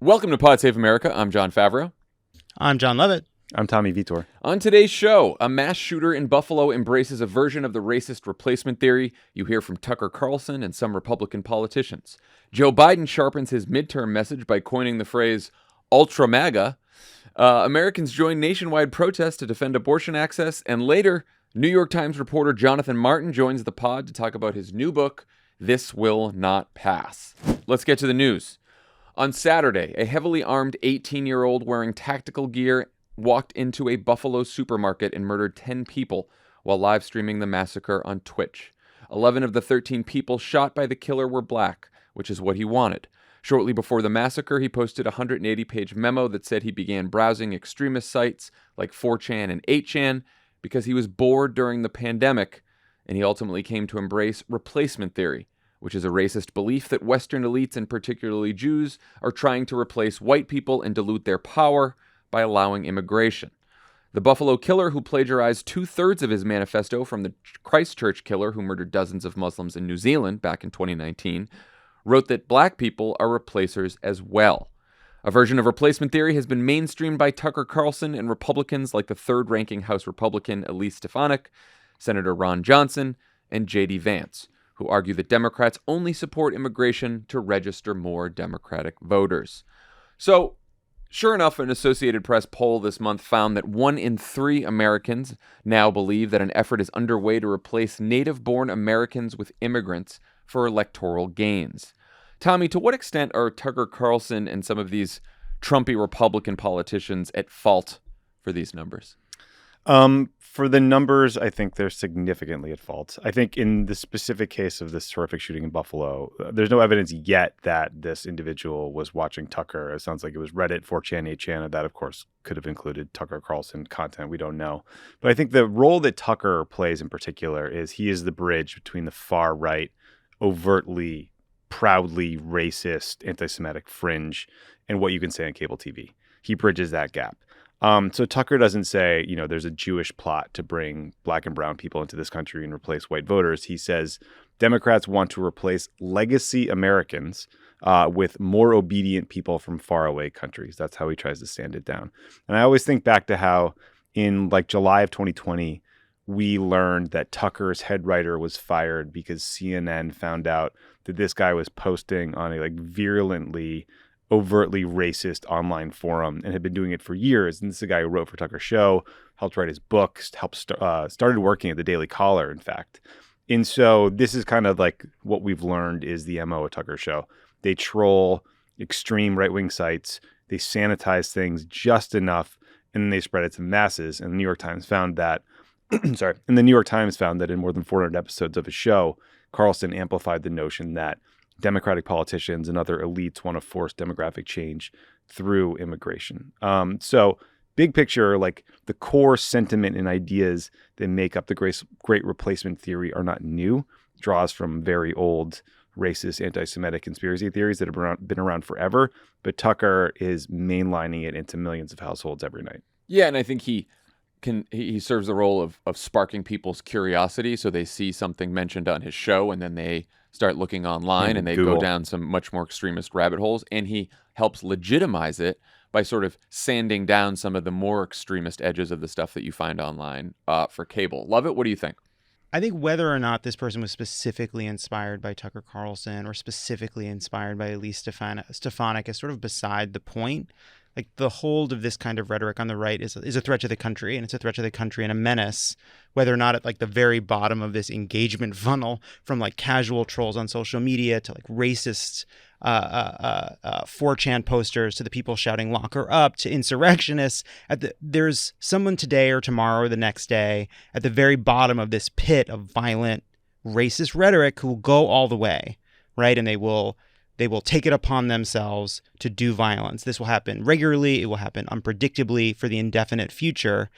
Welcome to Pod Save America. I'm Jon Favreau. I'm Jon Lovett. I'm Tommy Vietor. On today's show, a mass shooter in Buffalo embraces a version of the racist replacement theory. You hear from Tucker Carlson and some Republican politicians. Joe Biden sharpens his midterm message by coining the phrase ultra MAGA. Americans join nationwide protests to defend abortion access. And later, New York Times reporter Jonathon Martin joins the pod to talk about his new book, This Will Not Pass. Let's get to the news. On Saturday, a heavily armed 18-year-old wearing tactical gear walked into a Buffalo supermarket and murdered 10 people while live streaming the massacre on Twitch. 11 of the 13 people shot by the killer were black, which is what he wanted. Shortly before the massacre, he posted a 180-page memo that said he began browsing extremist sites like 4chan and 8chan because he was bored during the pandemic, and he ultimately came to embrace replacement theory, which is a racist belief that Western elites, and particularly Jews, are trying to replace white people and dilute their power by allowing immigration. The Buffalo killer, who plagiarized 2/3 of his manifesto from the Christchurch killer who murdered dozens of Muslims in New Zealand back in 2019, wrote that black people are replacers as well. A version of replacement theory has been mainstreamed by Tucker Carlson and Republicans like the third-ranking House Republican Elise Stefanik, Senator Ron Johnson, and J.D. Vance, who argue that Democrats only support immigration to register more Democratic voters. So, sure enough, an Associated Press poll this month found that 1 in 3 Americans now believe that an effort is underway to replace native-born Americans with immigrants for electoral gains. Tommy, to what extent are Tucker Carlson and some of these Trumpy Republican politicians at fault for these numbers? For the numbers, I think they're significantly at fault. I think in the specific case of this horrific shooting in Buffalo, there's no evidence yet that this individual was watching Tucker. It sounds like it was Reddit, 4chan, 8chan, and that, of course, could have included Tucker Carlson content. We don't know. But I think the role that Tucker plays in particular is he is the bridge between the far right, overtly, proudly racist, anti-Semitic fringe and what you can say on cable TV. He bridges that gap. So Tucker doesn't say, there's a Jewish plot to bring black and brown people into this country and replace white voters. He says Democrats want to replace legacy Americans with more obedient people from faraway countries. That's how he tries to stand it down. And I always think back to how in July of 2020, we learned that Tucker's head writer was fired because CNN found out that this guy was posting on a virulently overtly racist online forum and had been doing it for years. And this is a guy who wrote for Tucker's show, helped write his book, started working at the Daily Caller, in fact. And so this is kind of what we've learned is the MO of Tucker's show. They troll extreme right-wing sites. They sanitize things just enough, and then they spread it to the masses. And the New York Times found that, and the New York Times found that in more than 400 episodes of his show, Carlson amplified the notion that Democratic politicians and other elites want to force demographic change through immigration. So big picture, the core sentiment and ideas that make up the great replacement theory are not new. It draws from very old racist anti-Semitic conspiracy theories that have been around forever. But Tucker is mainlining it into millions of households every night. Yeah, and I think he serves the role of sparking people's curiosity. So they see something mentioned on his show and then they start looking online and they Google. go down some much more extremist rabbit holes, and he helps legitimize it by sort of sanding down some of the more extremist edges of the stuff that you find online for cable. Lovett, what do you think? I think whether or not this person was specifically inspired by Tucker Carlson or specifically inspired by Elise Stefanik is sort of beside the point. The hold of this kind of rhetoric on the right is a threat to the country, and it's a threat to the country and a menace, whether or not at the very bottom of this engagement funnel from casual trolls on social media to racist 4chan posters to the people shouting "lock her up" to insurrectionists. There's someone today or tomorrow or the next day at the very bottom of this pit of violent racist rhetoric who will go all the way, right? And they will take it upon themselves to do violence. This will happen regularly. It will happen unpredictably for the indefinite future.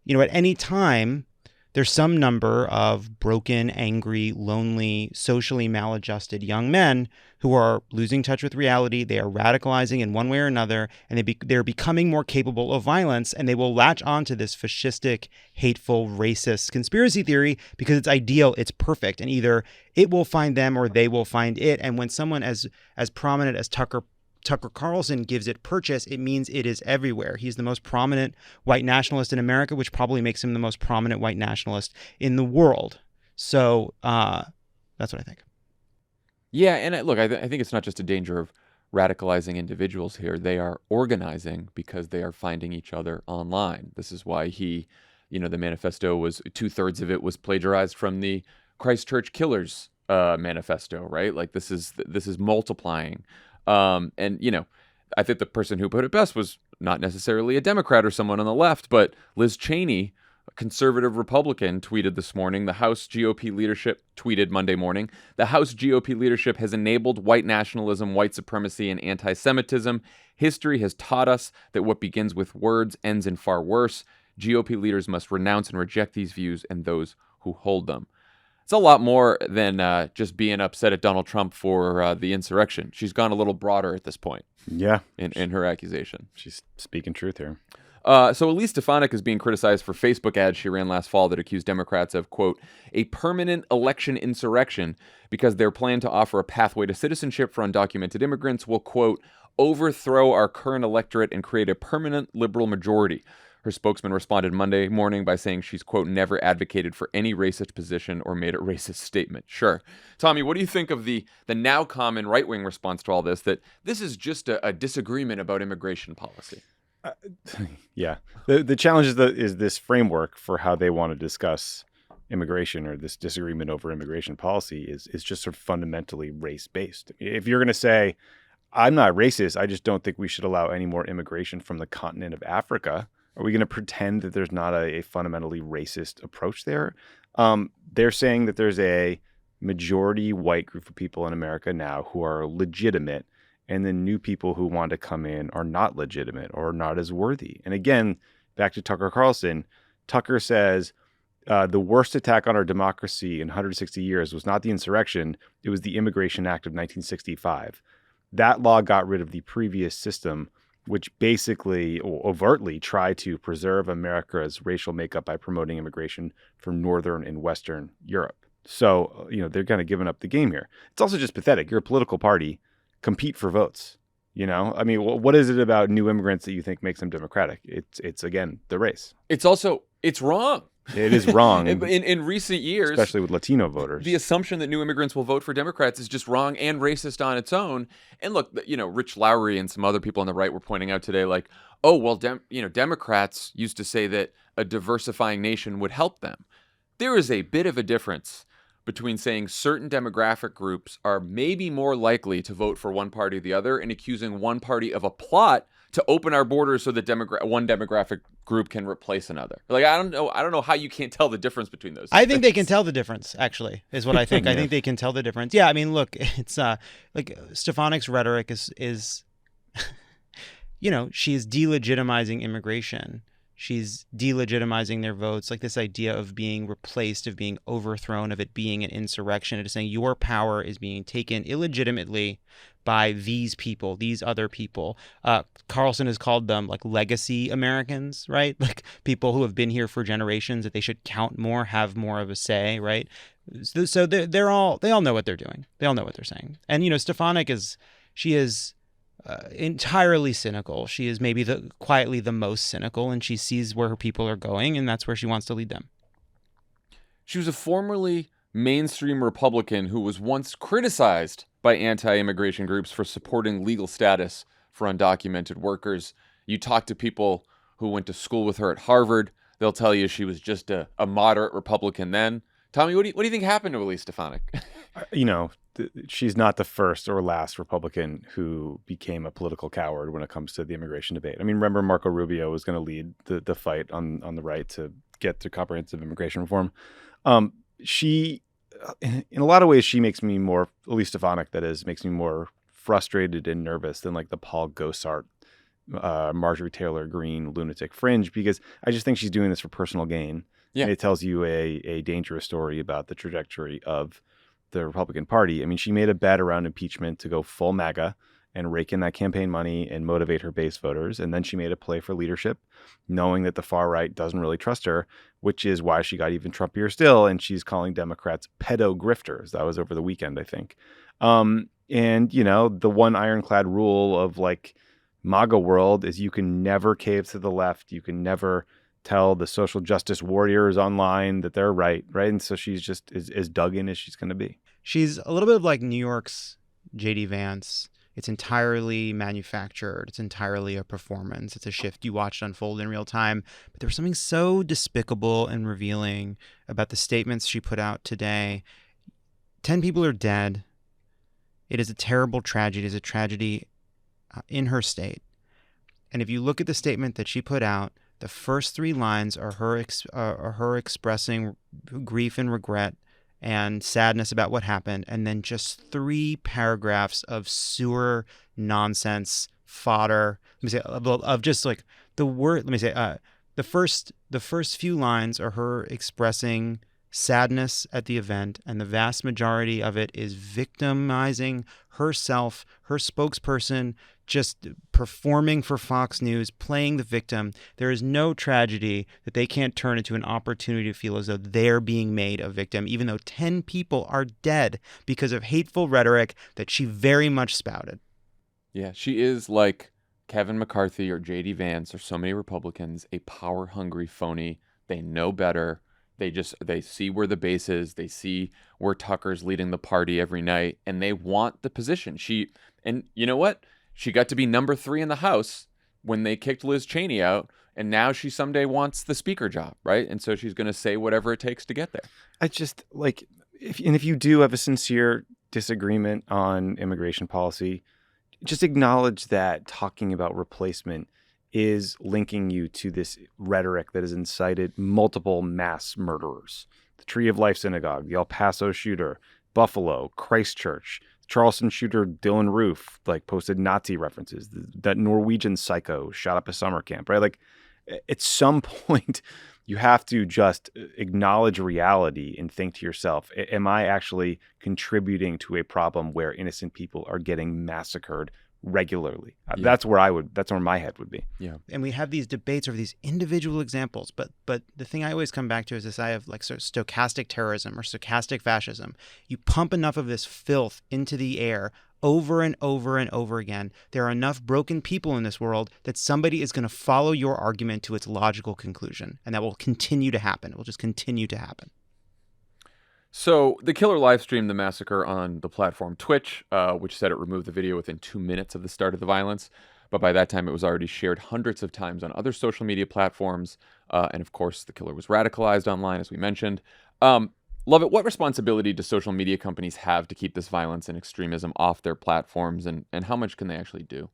At any time, there's some number of broken, angry, lonely, socially maladjusted young men who are losing touch with reality. They are radicalizing in one way or another, and they're becoming more capable of violence, and they will latch onto this fascistic, hateful, racist conspiracy theory because it's ideal, it's perfect, and either it will find them or they will find it. And when someone as prominent as Tucker Tucker Carlson gives it purchase, it means it is everywhere. He's the most prominent white nationalist in America, which probably makes him the most prominent white nationalist in the world. So that's what I think. Yeah, and look, I think it's not just a danger of radicalizing individuals here. They are organizing because they are finding each other online. This is why the manifesto was 2/3 of it was plagiarized from the Christchurch Killers manifesto, right? Like this is multiplying. And I think the person who put it best was not necessarily a Democrat or someone on the left, but Liz Cheney, a conservative Republican, tweeted this morning. The House GOP leadership tweeted Monday morning. The House GOP leadership has enabled white nationalism, white supremacy, and anti-Semitism. History has taught us that what begins with words ends in far worse. GOP leaders must renounce and reject these views and those who hold them. It's a lot more than just being upset at Donald Trump for the insurrection. She's gone a little broader at this point. Yeah. In her accusation. She's speaking truth here. So Elise Stefanik is being criticized for Facebook ads she ran last fall that accused Democrats of, quote, a permanent election insurrection because their plan to offer a pathway to citizenship for undocumented immigrants will, quote, overthrow our current electorate and create a permanent liberal majority. Her spokesman responded Monday morning by saying she's, quote, never advocated for any racist position or made a racist statement. Sure. Tommy, what do you think of the now common right-wing response to all this, that this is just a disagreement about immigration policy? Yeah. The challenge is this framework for how they want to discuss immigration, or this disagreement over immigration policy is just sort of fundamentally race-based. If you're going to say, I'm not racist, I just don't think we should allow any more immigration from the continent of Africa, are we going to pretend that there's not a fundamentally racist approach there? They're saying that there's a majority white group of people in America now who are legitimate, and the new people who want to come in are not legitimate or not as worthy. And again, back to Tucker Carlson, Tucker says the worst attack on our democracy in 160 years was not the insurrection, it was the Immigration Act of 1965. That law got rid of the previous system, which basically or overtly tried to preserve America's racial makeup by promoting immigration from Northern and Western Europe. So, they're kind of giving up the game here. It's also just pathetic. You're a political party. Compete for votes. I mean, what is it about new immigrants that you think makes them democratic? It's again, the race. It's wrong. It is wrong. in recent years, especially with Latino voters, the assumption that new immigrants will vote for Democrats is just wrong and racist on its own. And look, Rich Lowry and some other people on the right were pointing out today, like, oh, well, Democrats used to say that a diversifying nation would help them. There is a bit of a difference between saying certain demographic groups are maybe more likely to vote for one party or the other, and accusing one party of a plot to open our borders so that one demographic group can replace another. Like, I don't know how you can't tell the difference between those. I think they can tell the difference, actually, is what I think. Yeah. I think they can tell the difference. Yeah, I mean, look, it's like Stefanik's rhetoric is she is delegitimizing immigration. She's delegitimizing their votes, like this idea of being replaced, of being overthrown, of it being an insurrection. It is saying your power is being taken illegitimately by these people, these other people. Carlson has called them like legacy Americans, right? Like people who have been here for generations, that they should count more, have more of a say, right? So they all know what they're doing. They all know what they're saying. And, Stefanik is entirely cynical. She is maybe quietly the most cynical, and she sees where her people are going, and that's where she wants to lead them. She was a formerly mainstream Republican who was once criticized by anti-immigration groups for supporting legal status for undocumented workers. You talk to people who went to school with her at Harvard, they'll tell you she was just a moderate Republican then. Tommy, what do you think happened to Elise Stefanik? She's not the first or last Republican who became a political coward when it comes to the immigration debate. I mean, remember Marco Rubio was going to lead the fight on the right to get to comprehensive immigration reform. She, in a lot of ways, she makes me more, Elise Stefanik, that is, makes me more frustrated and nervous than like the Paul Gosar, Marjorie Taylor Greene lunatic fringe, because I just think she's doing this for personal gain. Yeah. And it tells you a dangerous story about the trajectory of the Republican Party. I mean, she made a bet around impeachment to go full MAGA and rake in that campaign money and motivate her base voters. And then she made a play for leadership, knowing that the far right doesn't really trust her, which is why she got even Trumpier still. And she's calling Democrats pedo grifters. That was over the weekend, I think. And, the one ironclad rule of like MAGA world is you can never cave to the left. You can never tell the social justice warriors online that they're right. And so she's just as dug in as she's going to be. She's a little bit like New York's J.D. Vance. It's entirely manufactured. It's entirely a performance. It's a shift you watched unfold in real time. But there was something so despicable and revealing about the statements she put out today. 10 people are dead. It is a terrible tragedy. It is a tragedy in her state. And if you look at the statement that she put out, the first 3 lines are her expressing grief and regret and sadness about what happened, and then just 3 paragraphs of sewer nonsense fodder. Let me say of just like the word. Let me say the first few lines are her expressing sadness at the event, and the vast majority of it is victimizing herself, her spokesperson, just performing for Fox News, playing the victim. There is no tragedy that they can't turn into an opportunity to feel as though they're being made a victim, even though 10 people are dead because of hateful rhetoric that she very much spouted. Yeah, she is like Kevin McCarthy or J.D. Vance or so many Republicans, a power-hungry phony. They know better. They see where the base is. They see where Tucker's leading the party every night, and they want the position. And you know what? She got to be number 3 in the House when they kicked Liz Cheney out, and now she someday wants the speaker job, right? And so she's going to say whatever it takes to get there. I just like, if you do have a sincere disagreement on immigration policy, just acknowledge that talking about replacement is linking you to this rhetoric that has incited multiple mass murderers. The Tree of Life Synagogue, the El Paso shooter, Buffalo, Christchurch, Charleston shooter Dylan Roof, like posted Nazi references. That Norwegian psycho shot up a summer camp, right? Like at some point you have to just acknowledge reality and think to yourself, am I actually contributing to a problem where innocent people are getting massacred regularly? Yeah. That's where my head would be. Yeah. And we have these debates over these individual examples, but the thing I always come back to is this idea of like sort of stochastic terrorism or stochastic fascism. You pump enough of this filth into the air over and over and over again. There are enough broken people in this world that somebody is going to follow your argument to its logical conclusion, and that will continue to happen. It will just continue to happen. So the killer live streamed the massacre on the platform Twitch, which said it removed the video within 2 minutes of the start of the violence. But by that time, it was already shared hundreds of times on other social media platforms. And of course, the killer was radicalized online, as we mentioned. Lovett, what responsibility do social media companies have to keep this violence and extremism off their platforms? And how much can they actually do?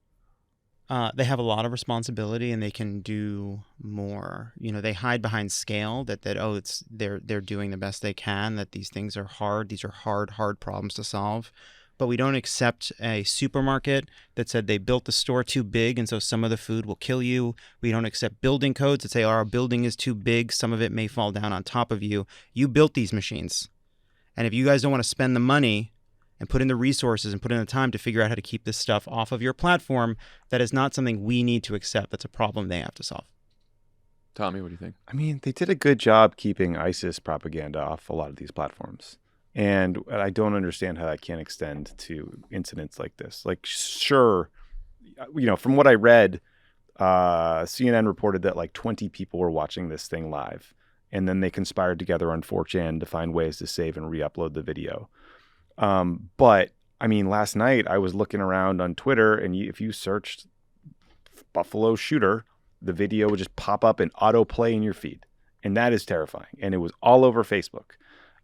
They have a lot of responsibility, and they can do more. They hide behind scale that they're doing the best they can, that these things are hard. These are hard problems to solve. But we don't accept a supermarket that said they built the store too big, and so some of the food will kill you. We don't accept building codes that say our building is too big, some of it may fall down on top of you. You built these machines. And if you guys don't want to spend the money and put in the resources and put in the time to figure out how to keep this stuff off of your platform, that is not something we need to accept. That's a problem they have to solve. Tommy, what do you think? I mean, they did a good job keeping ISIS propaganda off a lot of these platforms. And I don't understand how that can't extend to incidents like this. Like, sure, from what I read, CNN reported that like 20 people were watching this thing live. And then they conspired together on 4chan to find ways to save and re-upload the video. But I mean, last night I was looking around on Twitter, and if you searched Buffalo shooter, the video would just pop up and autoplay in your feed. And that is terrifying. And it was all over Facebook.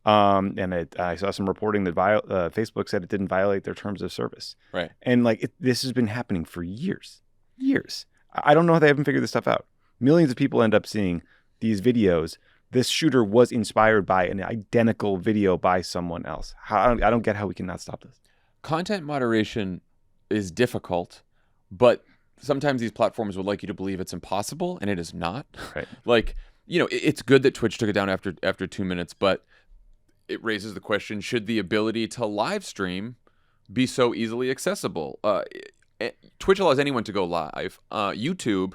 I saw some reporting that Facebook said it didn't violate their terms of service. Right. And this has been happening for years. I don't know how they haven't figured this stuff out. Millions of people end up seeing these videos. This shooter was inspired by an identical video by someone else. I don't get how we cannot stop this. Content moderation is difficult, but sometimes these platforms would like you to believe it's impossible, and it is not. Right. It's good that Twitch took it down after 2 minutes, but it raises the question, should the ability to live stream be so easily accessible? Twitch allows anyone to go live. YouTube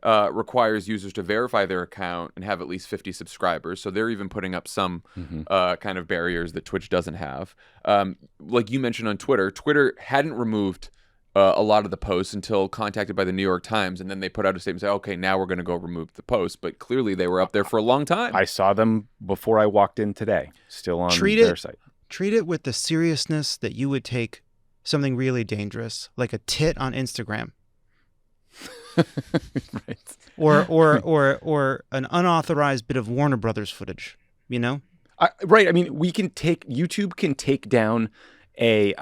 requires users to verify their account and have at least 50 subscribers. So they're even putting up some kind of barriers that Twitch doesn't have. Like you mentioned on Twitter, Twitter hadn't removed a lot of the posts until contacted by the New York Times, and then they put out a statement saying, okay, now we're going to go remove the posts. But clearly they were up there for a long time. I saw them before I walked in today, still on their site. Treat it with the seriousness that you would take something really dangerous, like a tit on Instagram. Right. Or an unauthorized bit of Warner Brothers footage, you know? Right. I mean, YouTube can take down a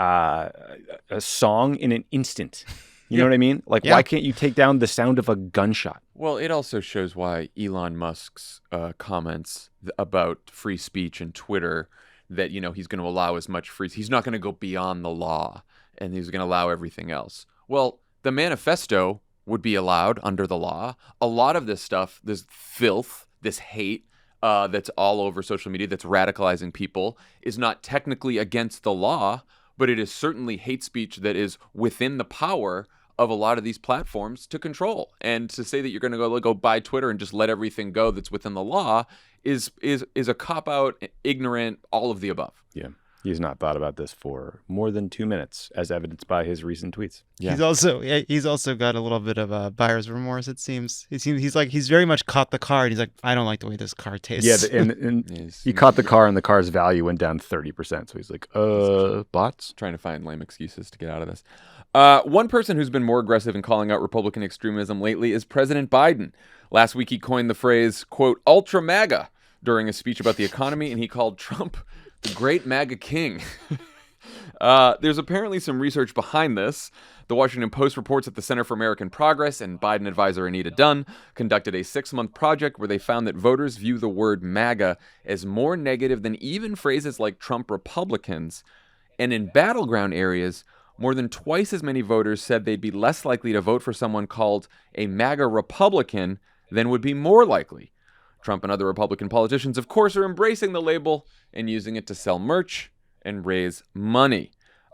song in an instant. You know what I mean? Like, why can't you take down the sound of a gunshot? Well, it also shows why Elon Musk's comments about free speech and Twitter, that, you know, he's going to allow as much free. He's not going to go beyond the law, and he's going to allow everything else. Well, the Manifesto would be allowed under the law. A lot of this stuff, this filth, this hate that's all over social media, that's radicalizing people, is not technically against the law, but it is certainly hate speech that is within the power of a lot of these platforms to control. And to say that you're going to go buy Twitter and just let everything go that's within the law is a cop-out, ignorant, all of the above. Yeah. He's not thought about this for more than 2 minutes, as evidenced by his recent tweets. Yeah. He's also got a little bit of buyer's remorse. It seems he's very much caught the car, and he's like, I don't like the way this car tastes. Yeah, and he caught the car, and the car's value went down 30%. So he's like, bots? Trying to find lame excuses to get out of this. One person who's been more aggressive in calling out Republican extremism lately is President Biden. Last week, he coined the phrase, quote, ultra MAGA during a speech about the economy, and he called Trump the great MAGA king. There's apparently some research behind this. The Washington Post reports that the Center for American Progress and Biden advisor Anita Dunn conducted a 6-month project where they found that voters view the word MAGA as more negative than even phrases like Trump Republicans. And in battleground areas, more than twice as many voters said they'd be less likely to vote for someone called a MAGA Republican than would be more likely. Trump and other Republican politicians, of course, are embracing the label and using it to sell merch and raise money.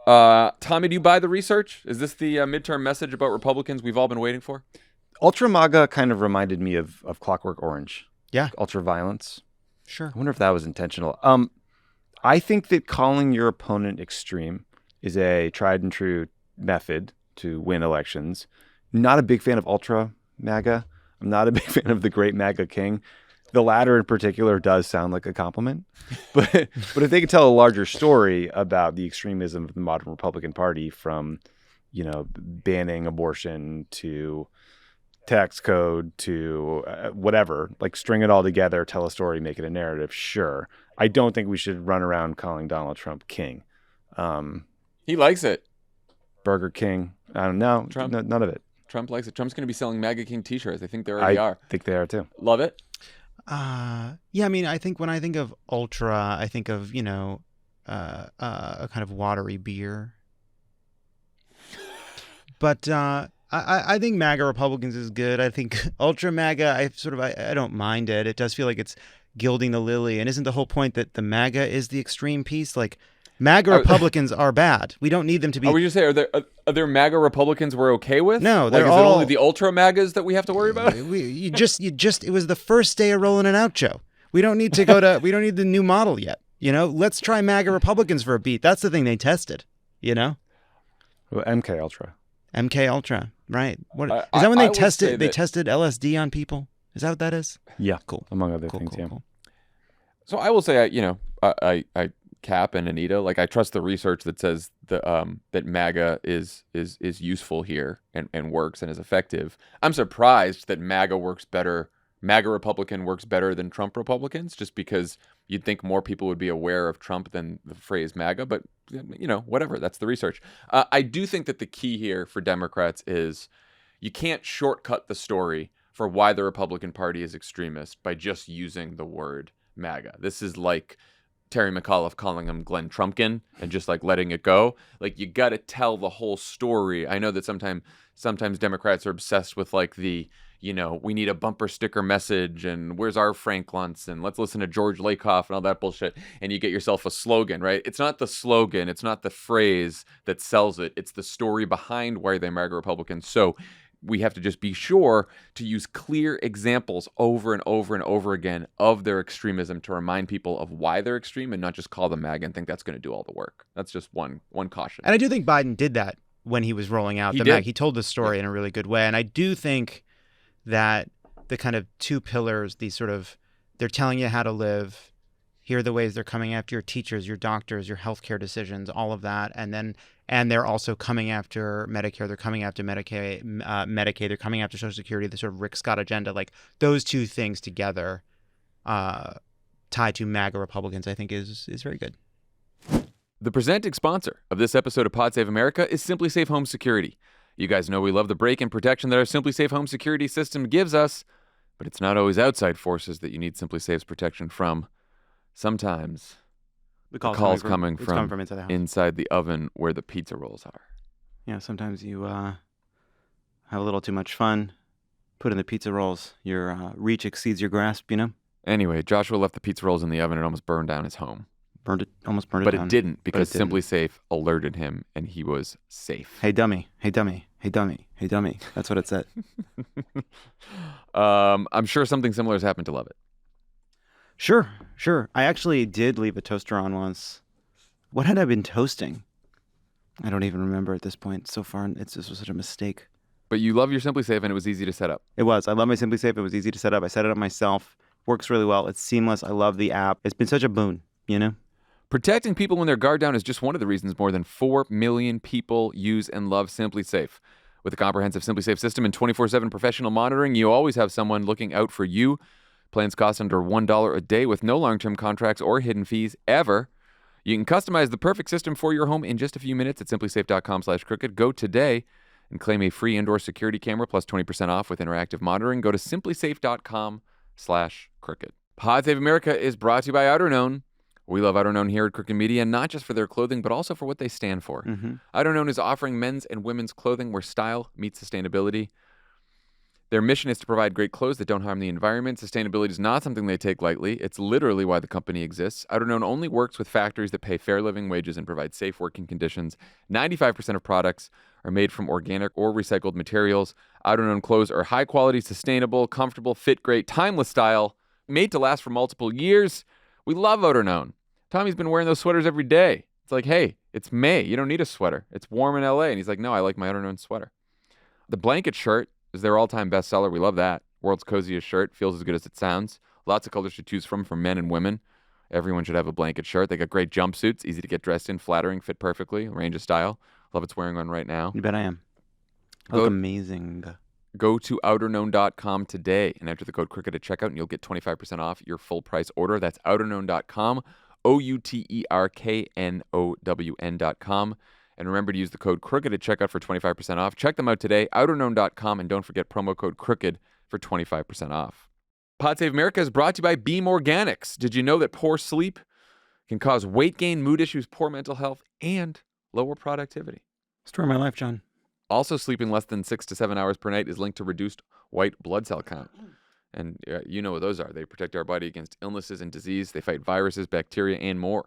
Tommy, do you buy the research? Is this the midterm message about Republicans we've all been waiting for? Ultra MAGA kind of reminded me of Clockwork Orange. Yeah. Ultra violence. Sure. I wonder if that was intentional. I think that calling your opponent extreme is a tried and true method to win elections. Not a big fan of Ultra MAGA. I'm not a big fan of the great MAGA king. The latter in particular does sound like a compliment, but if they could tell a larger story about the extremism of the modern Republican Party, from, you know, banning abortion to tax code to whatever, like string it all together, tell a story, make it a narrative. Sure. I don't think we should run around calling Donald Trump king. He likes it. Burger King. I don't know. Trump. None of it. Trump likes it. Trump's going to be selling MAGA King t-shirts. I think they already are. I think they are too. Love it. Yeah, I mean, I think when I think of ultra, I think of, you know, a kind of watery beer. But I think MAGA Republicans is good. I think ultra MAGA, I don't mind it. It does feel like it's gilding the lily. And isn't the whole point that the MAGA is the extreme piece? Like, MAGA Republicans are bad. We don't need them to be. Are we just saying, are there MAGA Republicans we're okay with? No, like, they're is all. it only the ultra MAGAs that we have to worry about? It was the first day of rolling it out, Joe. We don't need to we don't need the new model yet. You know, let's try MAGA Republicans for a beat. That's the thing they tested, you know? Well, MK Ultra, right. Is that when they tested LSD on people? Is that what that is? Yeah. Cool. Among other things, yeah. Cool. So I will say, I Cap and Anita, like, I trust the research that says that MAGA is useful here and works and is effective. I'm surprised that MAGA Republican works better than Trump Republicans, just because you'd think more people would be aware of Trump than the phrase MAGA, but, you know, whatever, that's the research. I do think that the key here for Democrats is you can't shortcut the story for why the Republican Party is extremist by just using the word MAGA. This is like Terry McAuliffe calling him Glenn Trumpkin and just like letting it go. Like, you got to tell the whole story. I know that sometimes Democrats are obsessed with like the, you know, we need a bumper sticker message and where's our Frank Luntz and let's listen to George Lakoff and all that bullshit. And you get yourself a slogan, right? It's not the slogan. It's not the phrase that sells it. It's the story behind why they're MAGA Republicans. So we have to just be sure to use clear examples over and over and over again of their extremism to remind people of why they're extreme and not just call them MAGA and think that's going to do all the work. That's just one caution. And I do think Biden did that when he was rolling out the MAGA. He told the story in a really good way. And I do think that the kind of two pillars, these sort of, they're telling you how to live. Here are the ways they're coming after your teachers, your doctors, your healthcare decisions, all of that. And they're also coming after Medicare. They're coming after Medicaid. They're coming after Social Security, the sort of Rick Scott agenda. Like those two things together, tied to MAGA Republicans, I think is very good. The presenting sponsor of this episode of Pod Save America is Simply Safe Home Security. You guys know we love the break-in protection that our Simply Safe Home Security system gives us, but it's not always outside forces that you need Simply Safe's protection from. Sometimes the call's coming from inside the house. Inside the oven where the pizza rolls are. Yeah, sometimes you have a little too much fun, put in the pizza rolls, your reach exceeds your grasp, you know? Anyway, Joshua left the pizza rolls in the oven and almost burned down his home. Almost burned it but down. It didn't because Simply Safe alerted him and he was safe. Hey, dummy. Hey, dummy. Hey, dummy. Hey, dummy. That's what it said. I'm sure something similar has happened to Lovett. Sure. I actually did leave a toaster on once. What had I been toasting? I don't even remember at this point. So far, this was such a mistake. But you love your Simply Safe and it was easy to set up. It was. I love my Simply Safe. It was easy to set up. I set it up myself. Works really well. It's seamless. I love the app. It's been such a boon, you know? Protecting people when they're guard down is just one of the reasons more than 4 million people use and love Simply Safe. With a comprehensive Simply Safe system and 24/7 professional monitoring, you always have someone looking out for you. Plans cost under $1 a day with no long-term contracts or hidden fees ever. You can customize the perfect system for your home in just a few minutes at simplysafe.com/crooked. Go today and claim a free indoor security camera plus 20% off with interactive monitoring. Go to simplysafe.com/crooked. Pod Save America is brought to you by Outerknown. We love Outerknown here at Crooked Media, not just for their clothing, but also for what they stand for. Outerknown is offering men's and women's clothing where style meets sustainability. Their mission is to provide great clothes that don't harm the environment. Sustainability is not something they take lightly. It's literally why the company exists. Outerknown only works with factories that pay fair living wages and provide safe working conditions. 95% of products are made from organic or recycled materials. Outerknown clothes are high quality, sustainable, comfortable, fit great, timeless style, made to last for multiple years. We love Outerknown. Tommy's been wearing those sweaters every day. It's like, hey, it's May. You don't need a sweater. It's warm in LA. And he's like, no, I like my Outerknown sweater. The blanket shirt is their all-time bestseller. We love that. World's coziest shirt. Feels as good as it sounds. Lots of colors to choose from for men and women. Everyone should have a blanket shirt. They got great jumpsuits. Easy to get dressed in. Flattering. Fit perfectly. Range of style. Lovett's wearing one right now. You bet I am. Look amazing. Go to outerknown.com today and enter the code CROOKED at checkout and you'll get 25% off your full price order. That's outerknown.com. outerknown.com. And remember to use the code CROOKED at checkout for 25% off. Check them out today, outerknown.com, and don't forget promo code CROOKED for 25% off. Pod Save America is brought to you by Beam Organics. Did you know that poor sleep can cause weight gain, mood issues, poor mental health, and lower productivity? Story of my life, John. Also, sleeping less than 6 to 7 hours per night is linked to reduced white blood cell count. And you know what those are. They protect our body against illnesses and disease. They fight viruses, bacteria, and more.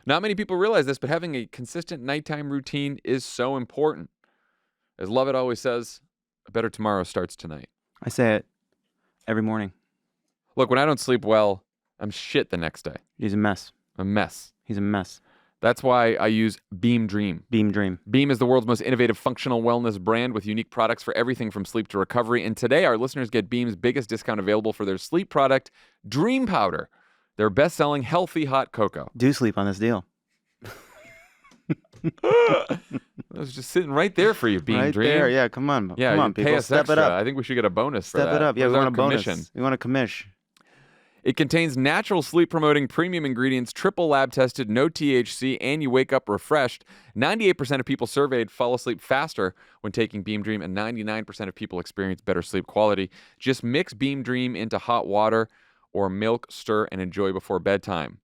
Not many people realize this, but having a consistent nighttime routine is so important. As Lovett always says, a better tomorrow starts tonight. I say it every morning. Look, when I don't sleep well, I'm shit the next day. He's a mess. A mess. He's a mess. That's why I use Beam Dream. Beam Dream. Beam is the world's most innovative functional wellness brand with unique products for everything from sleep to recovery. And today, our listeners get Beam's biggest discount available for their sleep product, Dream Powder, their best-selling healthy hot cocoa. Do sleep on this deal. I was just sitting right there for you, Beam right Dream. There, yeah, come on. Yeah, come on, pay people. us Step extra. it up. I think we should get a bonus for Step that. it up. Yeah, we Where's want a our bonus. commission? We want a commish. It contains natural sleep-promoting premium ingredients, triple lab-tested, no THC, and you wake up refreshed. 98% of people surveyed fall asleep faster when taking Beam Dream, and 99% of people experience better sleep quality. Just mix Beam Dream into hot water or milk, stir, and enjoy before bedtime.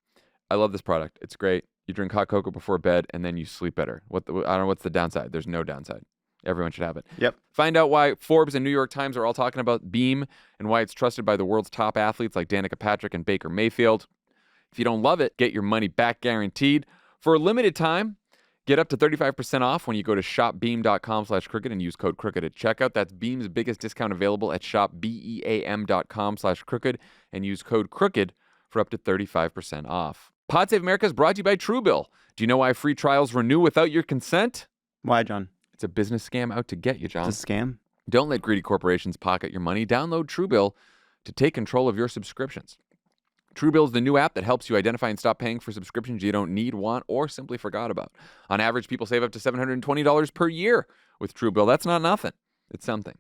I love this product. It's great. You drink hot cocoa before bed, and then you sleep better. I don't know what's the downside. There's no downside. Everyone should have it. Yep. Find out why Forbes and New York Times are all talking about Beam and why it's trusted by the world's top athletes like Danica Patrick and Baker Mayfield. If you don't love it, get your money back guaranteed. For a limited time, Get up to 35% off when you go to shopbeam.com/crooked and use code crooked at checkout. That's Beam's biggest discount available at shopbeam.com/crooked and use code crooked for up to 35% off. Pod Save America is brought to you by Truebill. Do you know why free trials renew without your consent? Why, John? It's a business scam out to get you, John. It's a scam? Don't let greedy corporations pocket your money. Download Truebill to take control of your subscriptions. Truebill is the new app that helps you identify and stop paying for subscriptions you don't need, want, or simply forgot about. On average, people save up to $720 per year with Truebill. That's not nothing. It's something.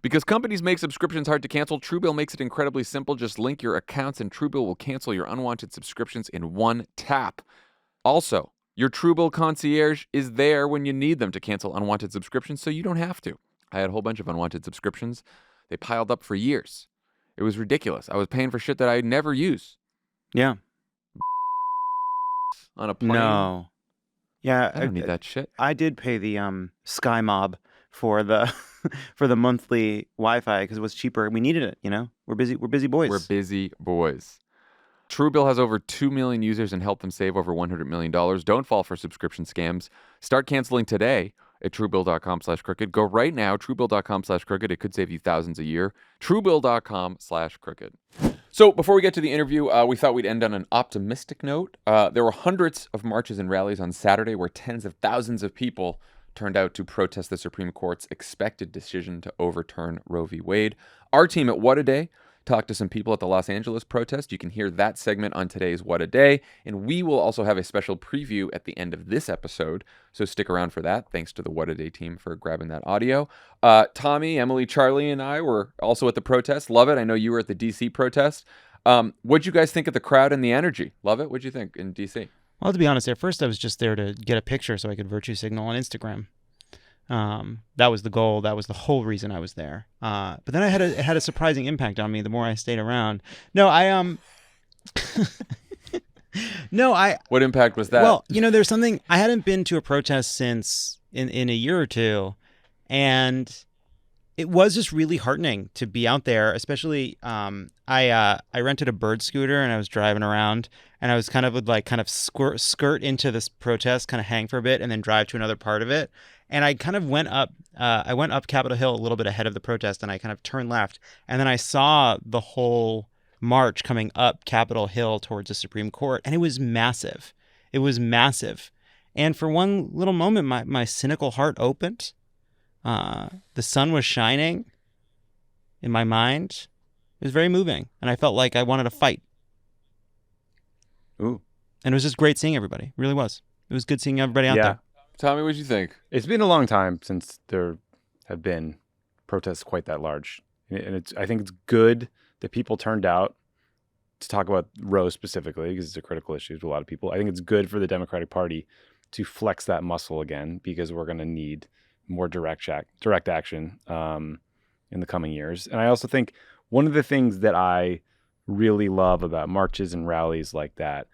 Because companies make subscriptions hard to cancel, Truebill makes it incredibly simple. Just link your accounts and Truebill will cancel your unwanted subscriptions in one tap. Also, your Truebill concierge is there when you need them to cancel unwanted subscriptions, so you don't have to. I had a whole bunch of unwanted subscriptions. They piled up for years. It was ridiculous. I was paying for shit that I'd never use. Yeah. On a plane. No. Yeah. I don't need that shit. I did pay the Sky Mob for the for the monthly Wi-Fi because it was cheaper. We needed it, you know? We're busy boys. We're busy boys. Truebill has over 2 million users and helped them save over $100 million. Don't fall for subscription scams. Start canceling today at truebill.com/crooked. Go right now, truebill.com/crooked. It could save you thousands a year. Truebill.com/crooked. So before we get to the interview, we thought we'd end on an optimistic note. There were hundreds of marches and rallies on Saturday where tens of thousands of people turned out to protest the Supreme Court's expected decision to overturn Roe v. Wade. Our team at What a Day talked to some people at the Los Angeles protest. You can hear that segment on today's What a Day, and we will also have a special preview at the end of this episode, so stick around for that. Thanks to the What a Day team for grabbing that audio. Tommy, Emily, Charlie, and I were also at the protest. Lovett, I know you were at the D.C. protest. What'd you guys think of the crowd and the energy? Lovett, what'd you think in D.C.? Well, to be honest, at first I was just there to get a picture so I could virtue signal on Instagram. That was the goal. That was the whole reason I was there. But then it had a surprising impact on me the more I stayed around. What impact was that? Well, there's something. I hadn't been to a protest since in a year or two, and it was just really heartening to be out there. Especially, I rented a bird scooter and I was driving around, and I was kind of skirt into this protest, kind of hang for a bit, and then drive to another part of it. And I kind of went up. I went up Capitol Hill a little bit ahead of the protest, and I kind of turned left, and then I saw the whole march coming up Capitol Hill towards the Supreme Court, and it was massive. It was massive. And for one little moment, my cynical heart opened. The sun was shining in my mind. It was very moving, and I felt like I wanted to fight. Ooh. And it was just great seeing everybody. It really was. It was good seeing everybody out there. Tommy, what'd you think? It's been a long time since there have been protests quite that large. And I think it's good that people turned out to talk about Roe specifically because it's a critical issue to a lot of people. I think it's good for the Democratic Party to flex that muscle again because we're going to need more direct action in the coming years. And I also think one of the things that I really love about marches and rallies like that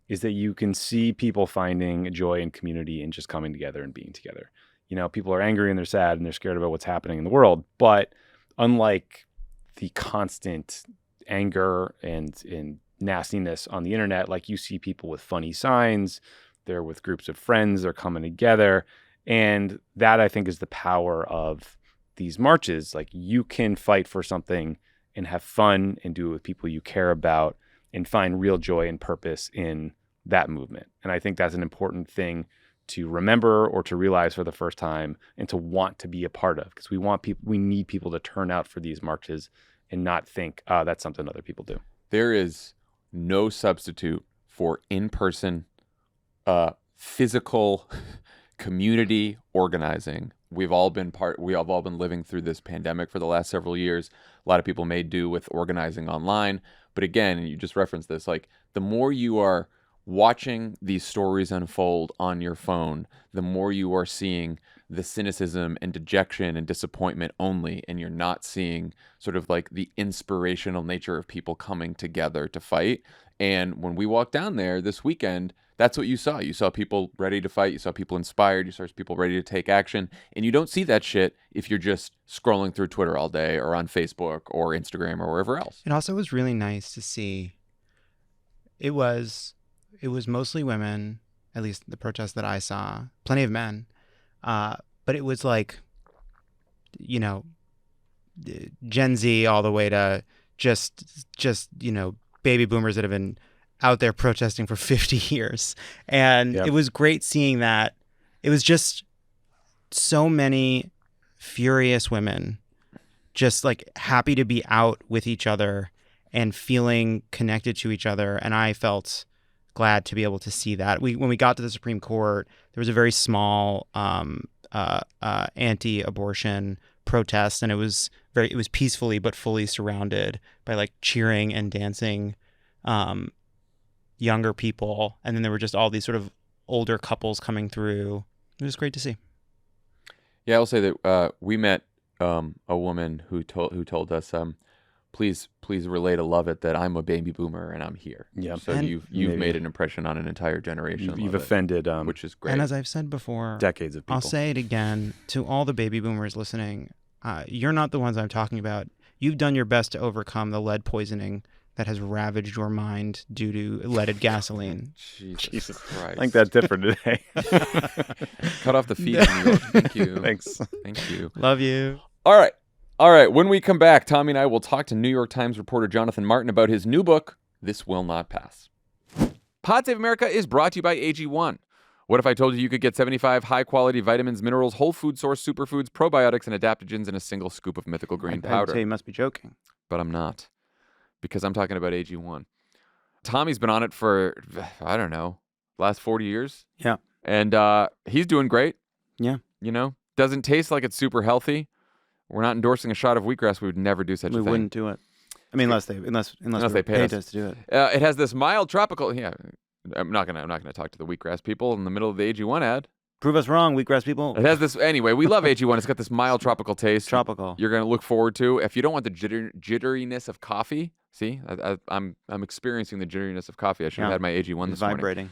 is that you can see people finding joy and community in just coming together and being together. People are angry and they're sad and they're scared about what's happening in the world. But unlike the constant anger and nastiness on the internet, like you see people with funny signs, they're with groups of friends, they're coming together. And that I think is the power of these marches. Like you can fight for something and have fun and do it with people you care about and find real joy and purpose in that movement. And I think that's an important thing to remember or to realize for the first time and to want to be a part of, because we need people to turn out for these marches and not think, that's something other people do. There is no substitute for in-person physical community organizing. We've all been living through this pandemic for the last several years. A lot of people may do with organizing online. But again, and you just referenced this, like the more you are watching these stories unfold on your phone, the more you are seeing the cynicism and dejection and disappointment only, and you're not seeing sort of like the inspirational nature of people coming together to fight. And when we walked down there this weekend, that's what you saw. You saw people ready to fight. You saw people inspired. You saw people ready to take action. And you don't see that shit if you're just scrolling through Twitter all day or on Facebook or Instagram or wherever else. It also was really nice to see. It was mostly women, at least the protests that I saw, plenty of men. But it was like, Gen Z all the way to just baby boomers that have been out there protesting for 50 years. And Yep. it was great seeing that. It was just so many furious women just like happy to be out with each other and feeling connected to each other. And I felt glad to be able to see that. When we got to the Supreme Court, there was a very small anti-abortion protest, and it was peacefully but fully surrounded by like cheering and dancing younger people. And then there were just all these sort of older couples coming through. It was great to see. Yeah, I'll say that we met a woman who told us, please relay to Lovett that I'm a baby boomer and I'm here. Yeah. So And you've maybe made an impression on an entire generation. You've Lovett, offended which is great. And as I've said before, decades of people. I'll say it again to all the baby boomers listening. You're not the ones I'm talking about. You've done your best to overcome the lead poisoning that has ravaged your mind due to leaded gasoline. Jesus Christ. I think that's different today. Cut off the feed in New York. Thank you. Thanks. Thank you. Love you. All right. When we come back, Tommy and I will talk to New York Times reporter Jonathon Martin about his new book, This Will Not Pass. Pod Save America is brought to you by AG1. What if I told you could get 75 high-quality vitamins, minerals, whole food source superfoods, probiotics, and adaptogens in a single scoop of mythical green powder? I'd say you must be joking. But I'm not, because I'm talking about AG1. Tommy's been on it for, I don't know, last 40 years. Yeah. And he's doing great. Yeah. Doesn't taste like it's super healthy. We're not endorsing a shot of wheatgrass. We would never do such a We thing. wouldn't do it. I mean, unless they paid us to do it. It has this mild tropical. Yeah, I'm not gonna talk to the wheatgrass people in the middle of the AG1 ad. Prove us wrong, wheatgrass people. It has this anyway. We love AG1. It's got this mild tropical taste. Tropical. You're gonna look forward to. If you don't want the jitteriness of coffee, see, I'm experiencing the jitteriness of coffee. I should have had my AG1 It's this morning. vibrating.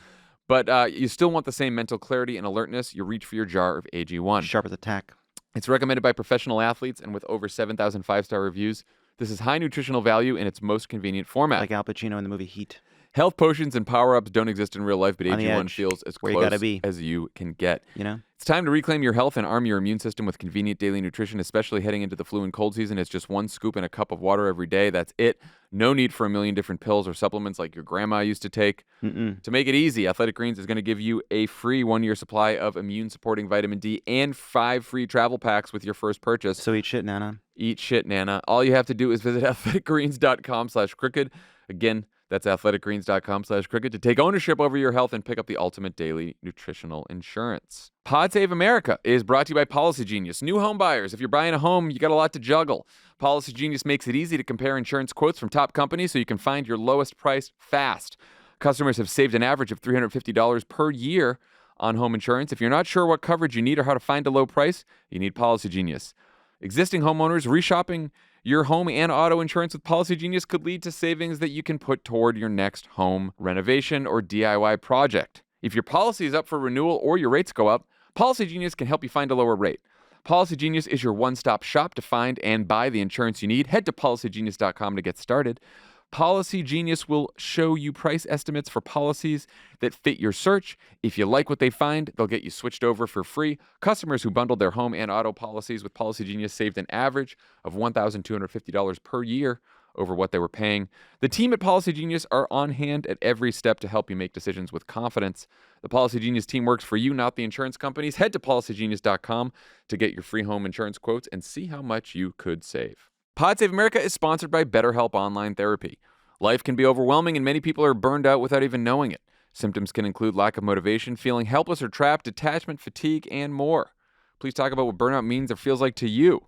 But you still want the same mental clarity and alertness. You reach for your jar of AG1. Sharp as a tack. It's recommended by professional athletes, and with over 7,000 five-star reviews, this is high nutritional value in its most convenient format. Like Al Pacino in the movie Heat. Health potions and power-ups don't exist in real life, but On the AG1 edge, feels as where you gotta close be. as you can get. It's time to reclaim your health and arm your immune system with convenient daily nutrition, especially heading into the flu and cold season. It's just one scoop in a cup of water every day. That's it. No need for a million different pills or supplements like your grandma used to take. To make it easy, Athletic Greens is going to give you a free 1-year supply of immune-supporting vitamin D and 5 free travel packs with your first purchase. So eat shit, Nana. Eat shit, Nana. All you have to do is visit athleticgreens.com/crooked. Again, that's athleticgreens.com/crooked to take ownership over your health and pick up the ultimate daily nutritional insurance. Pod Save America is brought to you by Policy Genius. New home buyers, if you're buying a home, you got a lot to juggle. Policy Genius makes it easy to compare insurance quotes from top companies so you can find your lowest price fast. Customers have saved an average of $350 per year on home insurance. If you're not sure what coverage you need or how to find a low price, you need Policy Genius. Existing homeowners reshopping your home and auto insurance with Policy Genius could lead to savings that you can put toward your next home renovation or DIY project. If your policy is up for renewal or your rates go up, Policy Genius can help you find a lower rate. Policy Genius is your one-stop shop to find and buy the insurance you need. Head to policygenius.com to get started. Policy Genius will show you price estimates for policies that fit your search. If you like what they find, they'll get you switched over for free. Customers who bundled their home and auto policies with Policy Genius saved an average of $1,250 per year over what they were paying. The team at Policy Genius are on hand at every step to help you make decisions with confidence. The Policy Genius team works for you, not the insurance companies. Head to policygenius.com to get your free home insurance quotes and see how much you could save. Pod Save America is sponsored by BetterHelp Online Therapy. Life can be overwhelming and many people are burned out without even knowing it. Symptoms can include lack of motivation, feeling helpless or trapped, detachment, fatigue, and more. Please talk about what burnout means or feels like to you.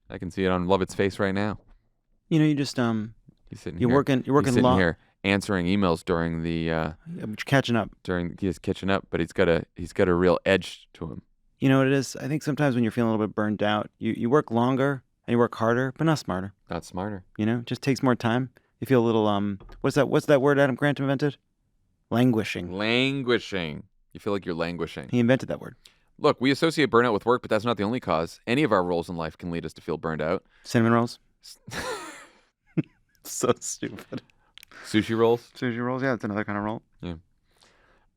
I can see it on Lovett's face right now. You just He's sitting you're here. working He's sitting long. here answering emails during the I'm catching up. he's catching up, but he's got a real edge to him. You know what it is? I think sometimes when you're feeling a little bit burned out, you work longer and you work harder, but not smarter. Not smarter. It just takes more time. You feel a little what's that word Adam Grant invented? Languishing. Languishing. You feel like you're languishing. He invented that word. Look, we associate burnout with work, but that's not the only cause. Any of our roles in life can lead us to feel burned out. Cinnamon rolls. So stupid. Sushi rolls. Sushi rolls, yeah, it's another kind of roll.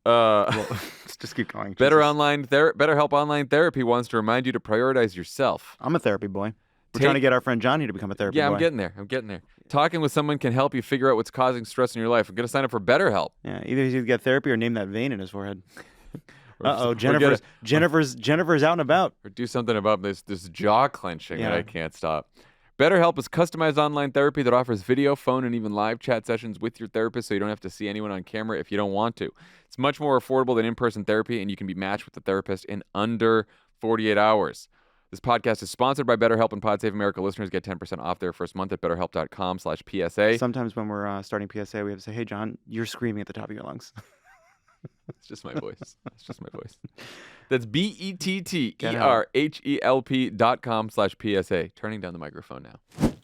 Just keep going. Better Jesus. BetterHelp Online Therapy wants to remind you to prioritize yourself. I'm a therapy boy. We're trying to get our friend Johnny to become a therapy boy. Yeah, I'm getting there. Talking with someone can help you figure out what's causing stress in your life. I'm going to sign up for BetterHelp. Yeah, either he's gonna get therapy or name that vein in his forehead. Or Jennifer's out and about. Or do something about this jaw clenching that Yeah. I can't stop. BetterHelp is customized online therapy that offers video, phone, and even live chat sessions with your therapist, so you don't have to see anyone on camera if you don't want to. It's much more affordable than in-person therapy, and you can be matched with the therapist in under 48 hours. This podcast is sponsored by BetterHelp, and Pod Save America listeners get 10% off their first month at BetterHelp.com/PSA. Sometimes when we're starting PSA, we have to say, "Hey, John, you're screaming at the top of your lungs." It's just my voice. That's BetterHelp.com/PSA. Turning down the microphone now.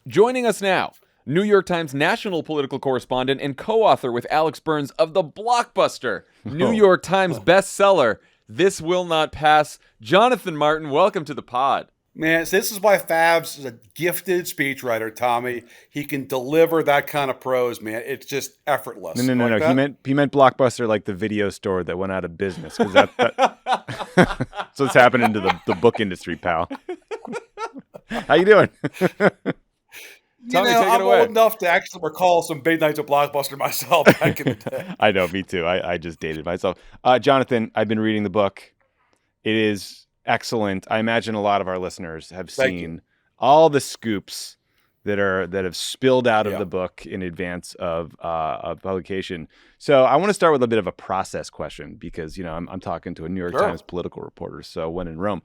Joining us now, New York Times national political correspondent and co-author with Alex Burns of the blockbuster New York Times bestseller, This Will Not Pass, Jonathon Martin. Welcome to the pod. Man, so this is why Fabs is a gifted speechwriter, Tommy. He can deliver that kind of prose, man. It's just effortless. No. Like that? He meant Blockbuster, like the video store that went out of business. Because that's what's happening to the book industry, pal. How you doing? Tommy, take it I'm away. old enough to actually recall some big nights at Blockbuster myself back in the day. I know, me too. I just dated myself. Jonathon, I've been reading the book. It is excellent. I imagine a lot of our listeners have seen all the scoops that have spilled out of the book in advance of publication. So I want to start with a bit of a process question because I'm talking to a New York Times political reporter. So when in Rome,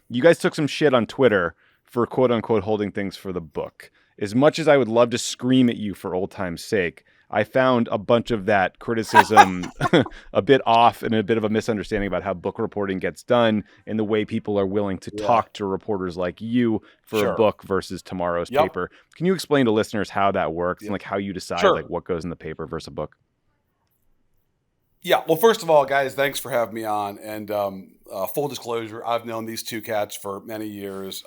you guys took some shit on Twitter for quote unquote holding things for the book. As much as I would love to scream at you for old time's sake, I found a bunch of that criticism a bit off and a bit of a misunderstanding about how book reporting gets done and the way people are willing to talk to reporters like you for a book versus tomorrow's paper. Can you explain to listeners how that works and like how you decide like what goes in the paper versus a book? Yeah. Well, first of all, guys, thanks for having me on. And full disclosure, I've known these two cats for many years.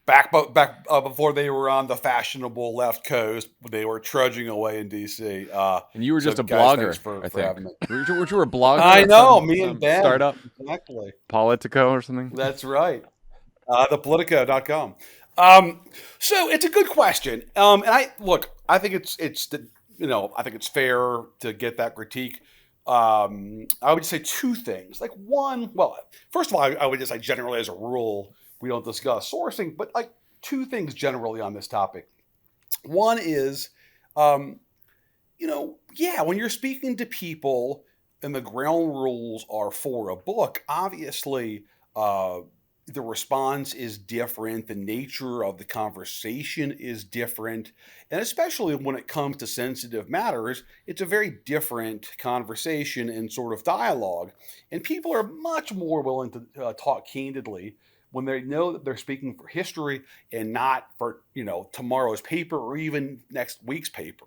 Back before they were on the fashionable left coast, they were trudging away in D.C. And you were just a guys, blogger, for I think. having me. Weren't you a blogger? I at know, some- me some and Ben. startup. Exactly. Politico or something? That's right. Thepolitico.com. So it's a good question. And I think I think it's fair to get that critique. I would say two things. Like one, well, first of all, I would just say generally as a rule, we don't discuss sourcing, but like two things generally on this topic. One is, when you're speaking to people and the ground rules are for a book, obviously the response is different. The nature of the conversation is different. And especially when it comes to sensitive matters, it's a very different conversation and sort of dialogue. And people are much more willing to talk candidly when they know that they're speaking for history and not for, tomorrow's paper or even next week's paper.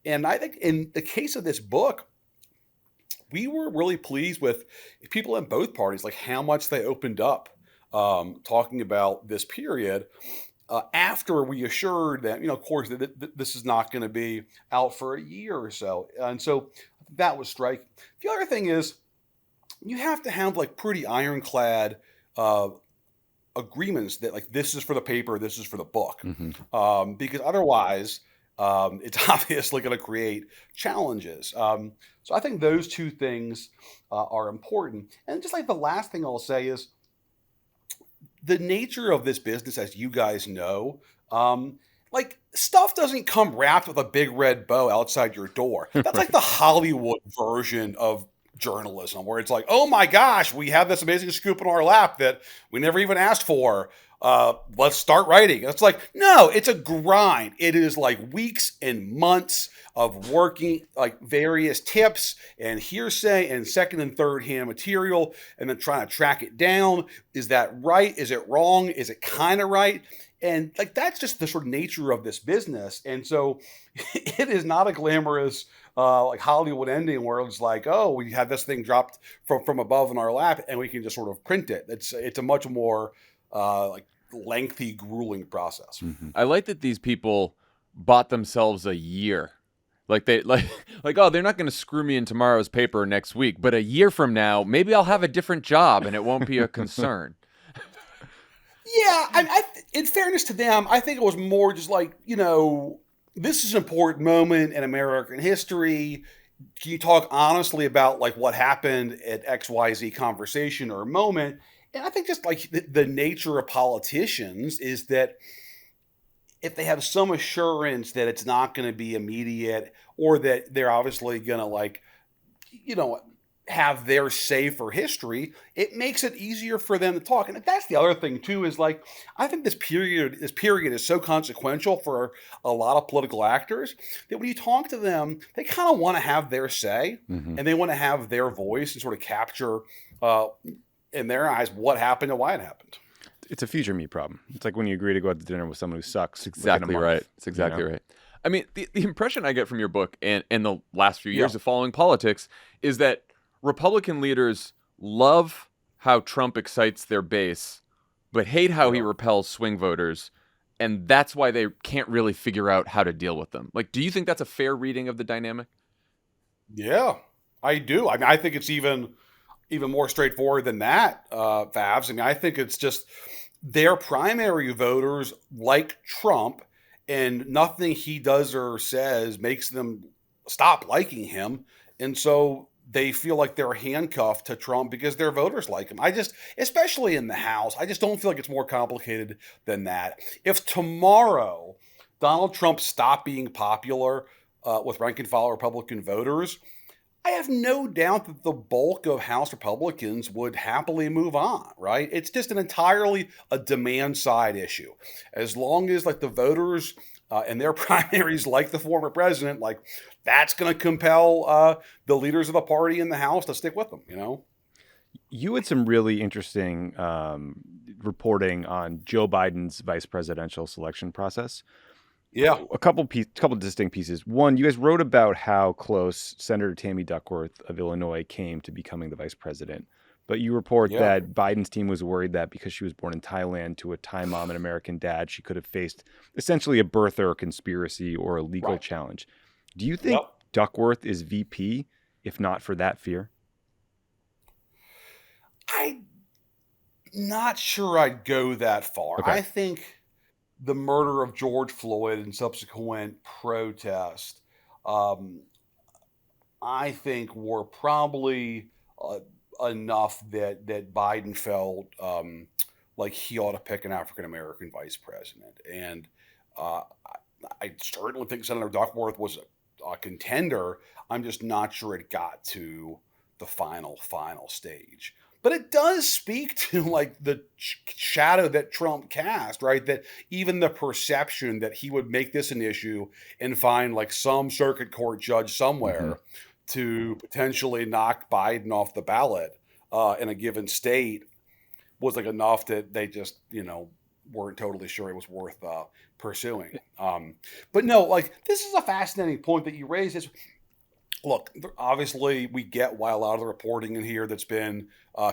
And I think in the case of this book, we were really pleased with people in both parties, like how much they opened up talking about this period after we assured them, of course, that this is not going to be out for a year or so. And so that was striking. The other thing is you have to have like pretty ironclad agreements that like this is for the paper, this is for the book, because otherwise it's obviously going to create challenges. So I think those two things are important. And just like the last thing I'll say is the nature of this business, as you guys know, like stuff doesn't come wrapped with a big red bow outside your door. That's like the Hollywood version of journalism, where it's like, oh my gosh, we have this amazing scoop in our lap that we never even asked for. Let's start writing. It's like, no, it's a grind. It is like weeks and months of working like various tips and hearsay and second and third hand material and then trying to track it down. Is that right? Is it wrong? Is it kind of right? And like, that's just the sort of nature of this business. And so it is not a glamorous like Hollywood ending where it's like, oh, we had this thing dropped from above in our lap and we can just sort of print it. It's a much more like lengthy, grueling process. I like that these people bought themselves a year Like oh, they're not going to screw me in tomorrow's paper next week, but a year from now, maybe I'll have a different job and it won't be a concern. Yeah, in fairness to them, I think it was more just like, this is an important moment in American history. Can you talk honestly about like what happened at XYZ conversation or moment? And I think just like the nature of politicians is that if they have some assurance that it's not going to be immediate, or that they're obviously going to like, have their say for history, it makes it easier for them to talk. And that's the other thing too, is like, I think this period is so consequential for a lot of political actors that when you talk to them, they kind of want to have their say, and they want to have their voice and sort of capture, in their eyes, what happened and why it happened. It's a future me problem. It's like when you agree to go out to dinner with someone who sucks. Exactly right. It's exactly right. I mean, the impression I get from your book and the last few years of following politics is that Republican leaders love how Trump excites their base, but hate how he repels swing voters, and that's why they can't really figure out how to deal with them. Like, do you think that's a fair reading of the dynamic? Yeah, I do. I mean, I think it's even more straightforward than that, Favs. I mean, I think it's just their primary voters like Trump, and nothing he does or says makes them stop liking him. And so they feel like they're handcuffed to Trump because their voters like him. Especially in the House, I just don't feel like it's more complicated than that. If tomorrow Donald Trump stopped being popular with rank and file Republican voters, I have no doubt that the bulk of House Republicans would happily move on, right? It's just entirely a demand side issue. As long as like the voters and their primaries like the former president, like that's going to compel the leaders of the party in the House to stick with them, You had some really interesting reporting on Joe Biden's vice presidential selection process. Yeah. A couple distinct pieces. One, you guys wrote about how close Senator Tammy Duckworth of Illinois came to becoming the vice president. But you report that Biden's team was worried that because she was born in Thailand to a Thai mom and American dad, she could have faced essentially a birther conspiracy or a legal challenge. Do you think Duckworth is VP, if not for that fear? I'm not sure I'd go that far. Okay. I think the murder of George Floyd and subsequent protest, I think were probably enough that Biden felt like he ought to pick an African-American vice president. And I certainly think Senator Duckworth was a contender. I'm just not sure it got to the final stage. But it does speak to like the shadow that Trump cast, right? That even the perception that he would make this an issue and find like some circuit court judge somewhere to potentially knock Biden off the ballot in a given state was like enough that they just, weren't totally sure it was worth pursuing. But no, like this is a fascinating point that you raised. Look, obviously we get why a lot of the reporting in here that's been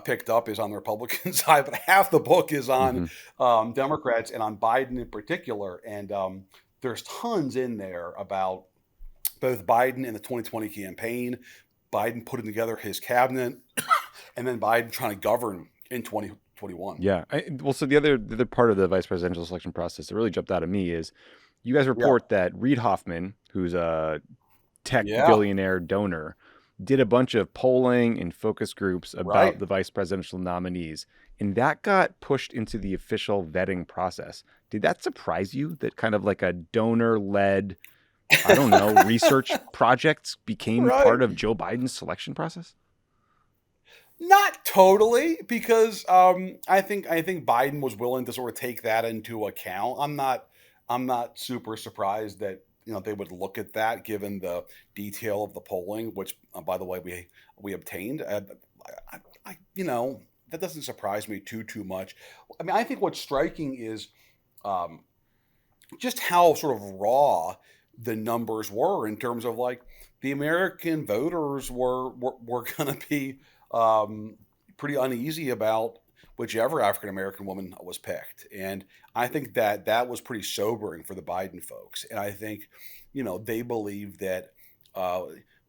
picked up is on the Republican side, but half the book is on Democrats and on Biden in particular. And there's tons in there about both Biden and the 2020 campaign, Biden putting together his cabinet, and then Biden trying to govern in 2021. Yeah. So the other part of the vice presidential selection process that really jumped out at me is you guys report that Reid Hoffman, who's a tech billionaire donor, did a bunch of polling and focus groups about the vice presidential nominees, and that got pushed into the official vetting process. Did that surprise you that kind of like a donor-led, I don't know, research projects became part of Joe Biden's selection process? Not totally, because I think Biden was willing to sort of take that into account. I'm not super surprised that they would look at that given the detail of the polling, which by the way we obtained. That doesn't surprise me too much. I mean, I think what's striking is just how sort of raw the numbers were in terms of like the American voters were going to be pretty uneasy about whichever African-American woman was picked. And I think that was pretty sobering for the Biden folks. And I think, they believe that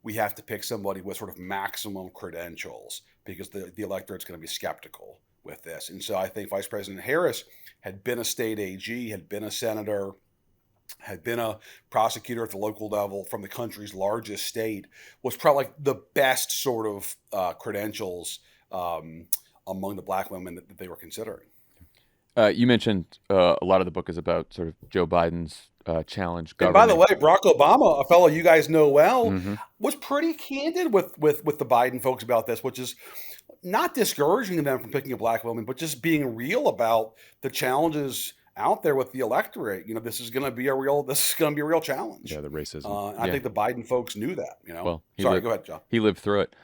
we have to pick somebody with sort of maximum credentials because the electorate's going to be skeptical with this. And so I think Vice President Harris had been a state AG, had been a senator, had been a prosecutor at the local level from the country's largest state, was probably like the best sort of credentials among the black women that they were considering. You mentioned a lot of the book is about sort of Joe Biden's challenge. And by the Government. way, Barack Obama, a fellow you guys know well, Mhm. was pretty candid with the Biden folks about this, which is not discouraging them from picking a black woman, but just being real about the challenges out there with the electorate. You know, this is going to be a real challenge. Yeah, the racism. I Yeah. think the Biden folks knew that. You know, Well, he sorry, lived- go ahead, John. He lived through it.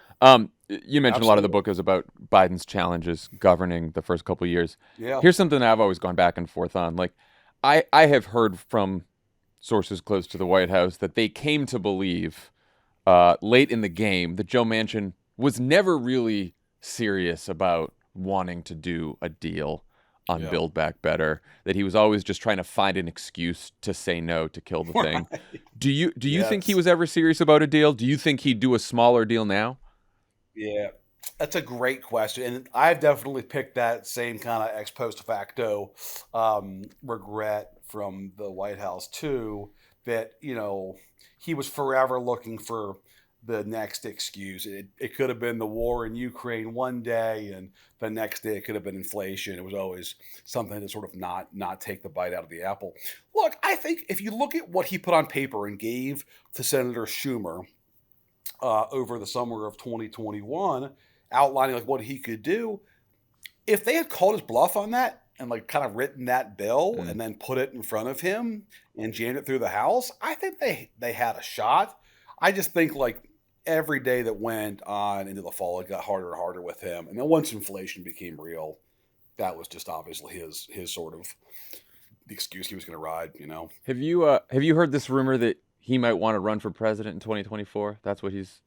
You mentioned a lot of the Absolutely. book is about Biden's challenges governing the first couple of years. Yeah, Here's something that I've always gone back and forth on. Like, I have heard from sources close to the White House that they came to believe late in the game that Joe Manchin was never really serious about wanting to do a deal on Yeah. Build Back Better, that he was always just trying to find an excuse to say no to kill the thing. Do you think he Yes. was ever serious about a deal? Do you think he'd do a smaller deal now? Yeah, that's a great question, and I've definitely picked that same kind of ex post facto regret from the White House too. That he was forever looking for the next excuse. It could have been the war in Ukraine one day, and the next day it could have been inflation. It was always something to sort of not take the bite out of the apple. Look, I think if you look at what he put on paper and gave to Senator Schumer over the summer of 2021, outlining like what he could do, if they had called his bluff on that and like kind of written that bill and then put it in front of him and jammed it through the House, I think they had a shot. I just think like every day that went on into the fall, it got harder and harder with him. And then once inflation became real, that was just obviously his sort of the excuse he was going to ride. Have you heard this rumor that he might want to run for president in 2024? That's what he's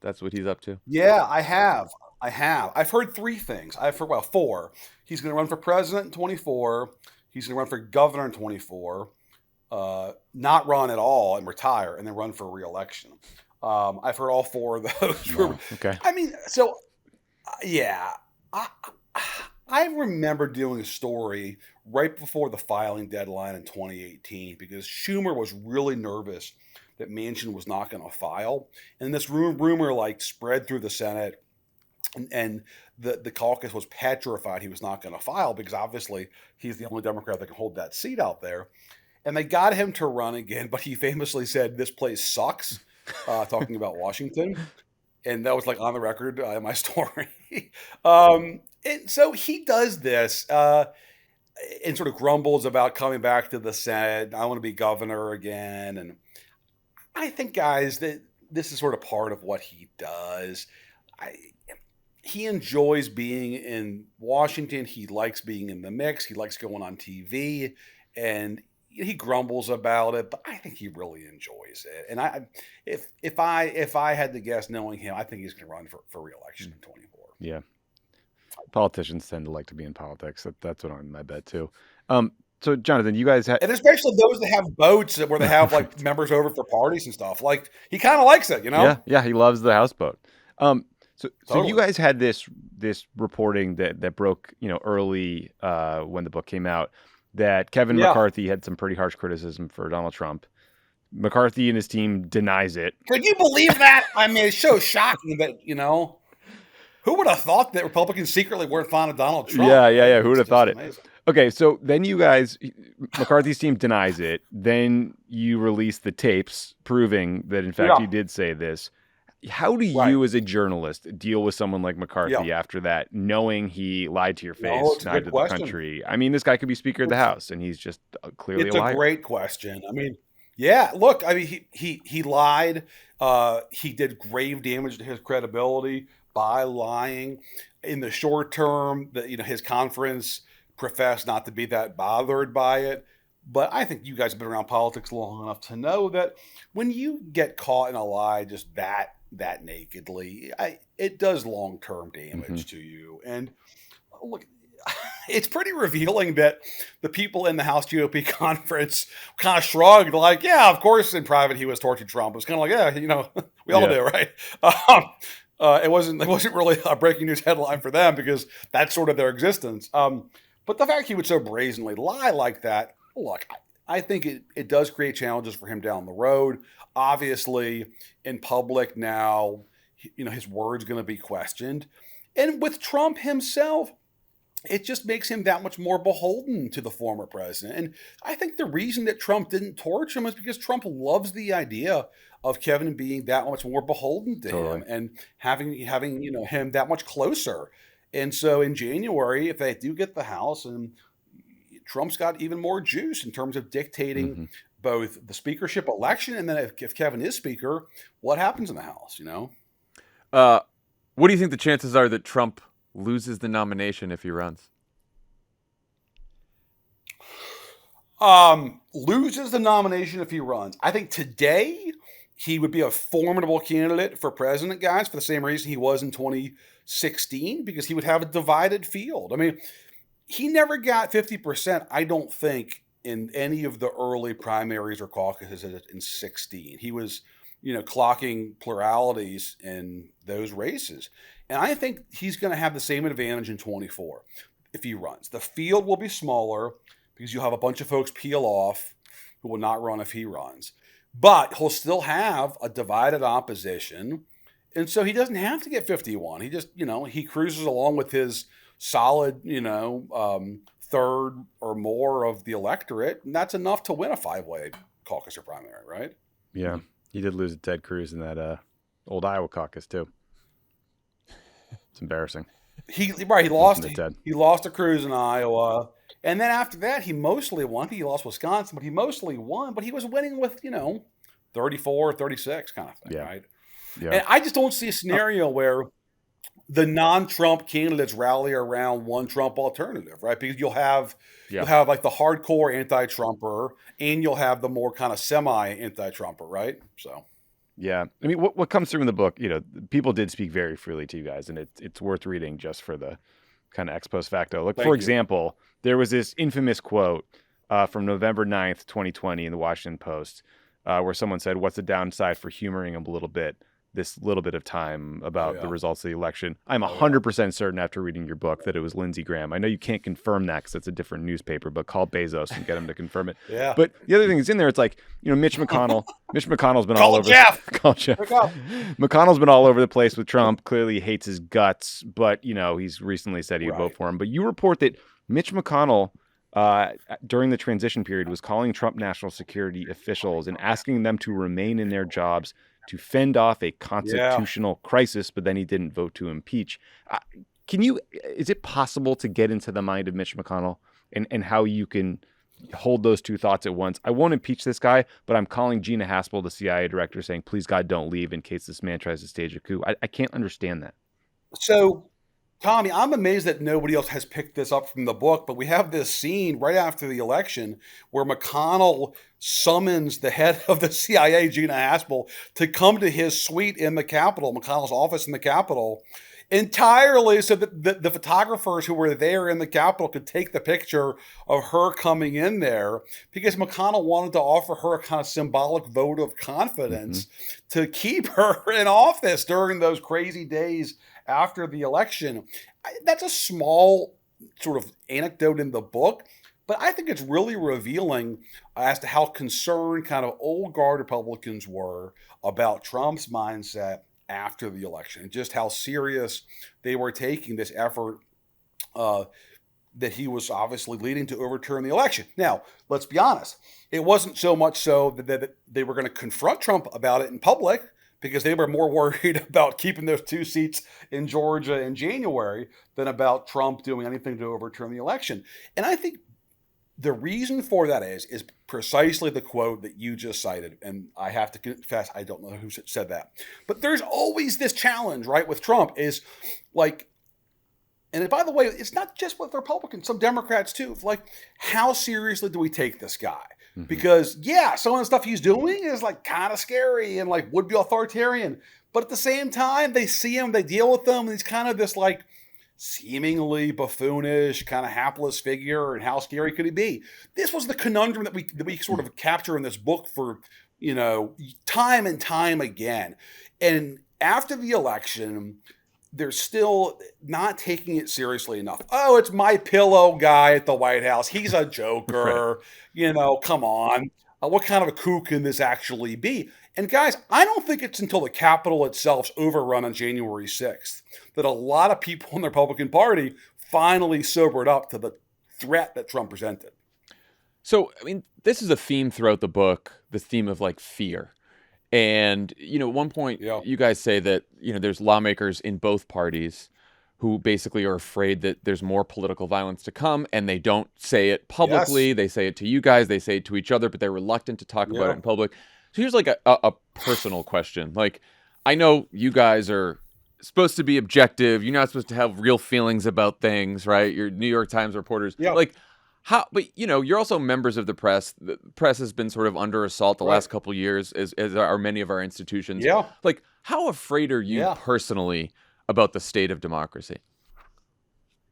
up to. Yeah, I have. I've heard three things. Four. He's going to run for president in 24. He's going to run for governor in 24. Not run at all and retire, and then run for re-election. I've heard all four of those. Wow, okay. I mean, so yeah, I remember doing a story right before the filing deadline in 2018 because Schumer was really nervous that Manchin was not going to file, and this rumor like spread through the Senate, and the caucus was petrified he was not going to file because obviously he's the only Democrat that can hold that seat out there. And they got him to run again, but he famously said, "This place sucks," talking about Washington. And that was like on the record in my story. And so he does this and sort of grumbles about coming back to the Senate. I want to be governor again. And I think, guys, that this is sort of part of what he does. He enjoys being in Washington. He likes being in the mix. He likes going on TV. And he grumbles about it, but I think he really enjoys it. And if I had to guess, knowing him, I think he's going to run for re-election in 24. Yeah. Politicians tend to like to be in politics. That's what I'm in my bet too. So Jonathan, you guys had, And especially those that have boats where they have like members over for parties and stuff. Like he kind of likes it, Yeah, he loves the houseboat. So Totally. you guys had this reporting that broke, early when the book came out, that Kevin Yeah. McCarthy had some pretty harsh criticism for Donald Trump. McCarthy and his team denies it. Could you believe that? I mean, it's so shocking that, who would have thought that Republicans secretly weren't fond of Donald Trump? Yeah. Who would have It's thought just it? amazing. Okay, so then you guys, McCarthy's team denies it. Then you release the tapes proving that, in fact, Yeah. you did say this. How do Right. you, as a journalist, deal with someone like McCarthy Yeah. after that, knowing he lied to your face, No, it's a lied good to the question. country? I mean, this guy could be Speaker of the House, and he's just clearly It's a a liar. great question. I mean, yeah, look, I mean, he lied. He did grave damage to his credibility by lying. In the short term, his conference professed not to be that bothered by it. But I think you guys have been around politics long enough to know that when you get caught in a lie just that nakedly, it does long-term damage to you. And look, it's pretty revealing that the people in the House GOP conference kind of shrugged like, yeah, of course in private he was torturing Trump. It was kind of like, yeah, We all Yeah. do, right? It wasn't really a breaking news headline for them because that's sort of their existence. But the fact he would so brazenly lie like that, look, I think it does create challenges for him down the road. Obviously, in public now, his word's going to be questioned. And with Trump himself, it just makes him that much more beholden to the former president. And I think the reason that Trump didn't torch him is because Trump loves the idea of Kevin being that much more beholden to him and having him that much closer. And so in January, if they do get the House, and Trump's got even more juice in terms of dictating both the speakership election, and then if Kevin is speaker, what happens in the House, What do you think the chances are that Trump loses the nomination if he runs? Loses the nomination if he runs. I think today he would be a formidable candidate for president, guys, for the same reason he was in 2016, because he would have a divided field. I mean, he never got 50%, I don't think, in any of the early primaries or caucuses in 16. He was, clocking pluralities in those races. And I think he's going to have the same advantage in 24 if he runs. The field will be smaller because you'll have a bunch of folks peel off who will not run if he runs. But he'll still have a divided opposition. And so he doesn't have to get 51. He just, he cruises along with his solid, third or more of the electorate. And that's enough to win a 5-way caucus or primary, right? Yeah. He did lose to Ted Cruz in that old Iowa caucus, too. It's embarrassing. He lost to Cruz in Iowa. And then after that, he mostly won. He lost Wisconsin, but he mostly won. But he was winning with, 34, 36 kind of thing, right? Yeah. And I just don't see a scenario where the non-Trump candidates rally around one Trump alternative, right? Because you'll have like the hardcore anti-Trumper, and you'll have the more kind of semi-anti-Trumper, right? So, yeah. I mean, what comes through in the book, people did speak very freely to you guys, and it's worth reading just for the kind of ex post facto. Look, for example, there was this infamous quote from November 9th, 2020 in the Washington Post, where someone said, "What's the downside for humoring him a little bit, this little bit of time about the results of the election?" I'm 100% certain after reading your book that it was Lindsey Graham. I know you can't confirm that because it's a different newspaper, but call Bezos and get him to confirm it. Yeah. But the other thing is in there, it's like, Mitch McConnell. Mitch McConnell's been all over. Call Jeff. McConnell's been all over the place with Trump. Clearly hates his guts, but he's recently said he'd vote for him. But you report that Mitch McConnell, during the transition period, was calling Trump national security officials and asking them to remain in their jobs to fend off a constitutional crisis, but then he didn't vote to impeach. Is it possible to get into the mind of Mitch McConnell and how you can hold those two thoughts at once? I won't impeach this guy, but I'm calling Gina Haspel, the CIA director, saying, please, God, don't leave in case this man tries to stage a coup. I can't understand that. So, Tommy, I'm amazed that nobody else has picked this up from the book, but we have this scene right after the election where McConnell summons the head of the CIA, Gina Haspel, to come to his suite in the Capitol, McConnell's office in the Capitol, entirely so that the photographers who were there in the Capitol could take the picture of her coming in there, because McConnell wanted to offer her a kind of symbolic vote of confidence to keep her in office during those crazy days after the election. That's a small sort of anecdote in the book, but I think it's really revealing as to how concerned kind of old guard Republicans were about Trump's mindset after the election, and just how serious they were taking this effort that he was obviously leading to overturn the election. Now, let's be honest. It wasn't so much so that they were going to confront Trump about it in public, because they were more worried about keeping those 2 seats in Georgia in January than about Trump doing anything to overturn the election. And I think the reason for that is precisely the quote that you just cited. And I have to confess, I don't know who said that. But there's always this challenge, right, with Trump is like, and by the way, it's not just with Republicans, some Democrats too. Like, how seriously do we take this guy? Because, some of the stuff he's doing is like kind of scary and like would be authoritarian. But at the same time, they see him, they deal with him, and he's kind of this like seemingly buffoonish, kind of hapless figure. And how scary could he be? This was the conundrum that we sort of capture in this book for time and time again. And after the election, they're still not taking it seriously enough. Oh, it's my pillow guy at the White House. He's a joker. Come on. What kind of a coup can this actually be? And guys, I don't think it's until the Capitol itself's overrun on January 6th that a lot of people in the Republican Party finally sobered up to the threat that Trump presented. So, I mean, this is a theme throughout the book, the theme of like fear. And, at one point, you guys say that, there's lawmakers in both parties who basically are afraid that there's more political violence to come, and they don't say it publicly. Yes. They say it to you guys, they say it to each other, but they're reluctant to talk about it in public. So here's like a personal question. Like, I know you guys are supposed to be objective. You're not supposed to have real feelings about things, right? You're New York Times reporters. Yeah. Like, but you're also members of the press. The press has been sort of under assault the last couple of years, as are many of our institutions. Yeah. Like, how afraid are you personally about the state of democracy?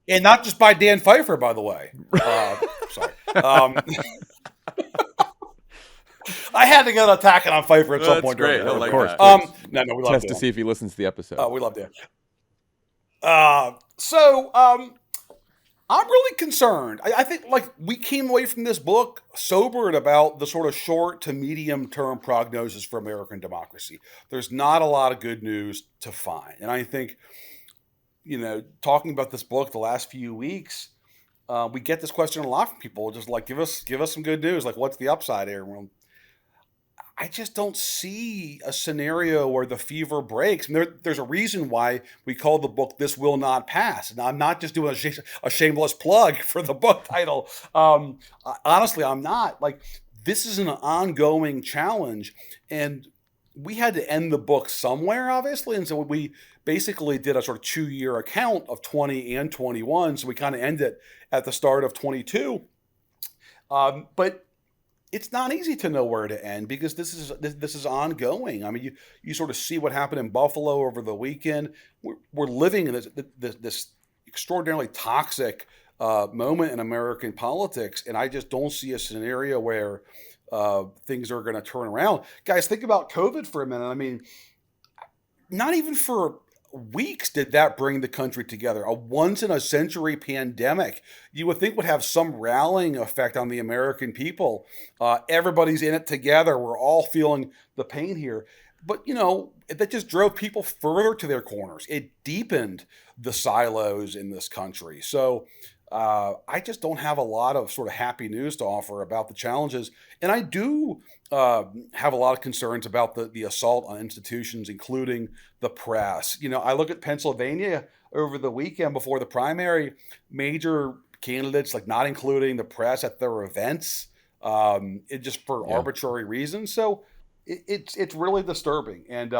And not just by Dan Pfeiffer, by the way. Sorry. I had to get attacking on Pfeiffer at some point. Great. Of like course. that. No, we love Test Dan. to see if he listens to the episode. We love Dan. I'm really concerned. I think we came away from this book sobered about the sort of short to medium term prognosis for American democracy. There's not a lot of good news to find. And I think, talking about this book the last few weeks, we get this question a lot from people. Just like, give us some good news. Like, what's the upside here? Well, I just don't see a scenario where the fever breaks. I mean, there's a reason why we call the book "This Will Not Pass," and I'm not just doing a shameless plug for the book title. Honestly, I'm not. Like, this is an ongoing challenge, and we had to end the book somewhere, obviously, and so we basically did a sort of 2-year account of 20 and 21. So we kind of end it at the start of 22, but it's not easy to know where to end because this is ongoing. I mean, you sort of see what happened in Buffalo over the weekend. We're living in this extraordinarily toxic moment in American politics, and I just don't see a scenario where things are going to turn around. Guys, think about COVID for a minute. I mean, not even for weeks did that bring the country together. A once-in-a-century pandemic you would think would have some rallying effect on the American people. Everybody's in it together. We're all feeling the pain here. But, that just drove people further to their corners. It deepened the silos in this country. So I just don't have a lot of sort of happy news to offer about the challenges. And I do have a lot of concerns about the assault on institutions, including the press. I look at Pennsylvania over the weekend before the primary, major candidates like not including the press at their events, it just for arbitrary reasons. So it's really disturbing. And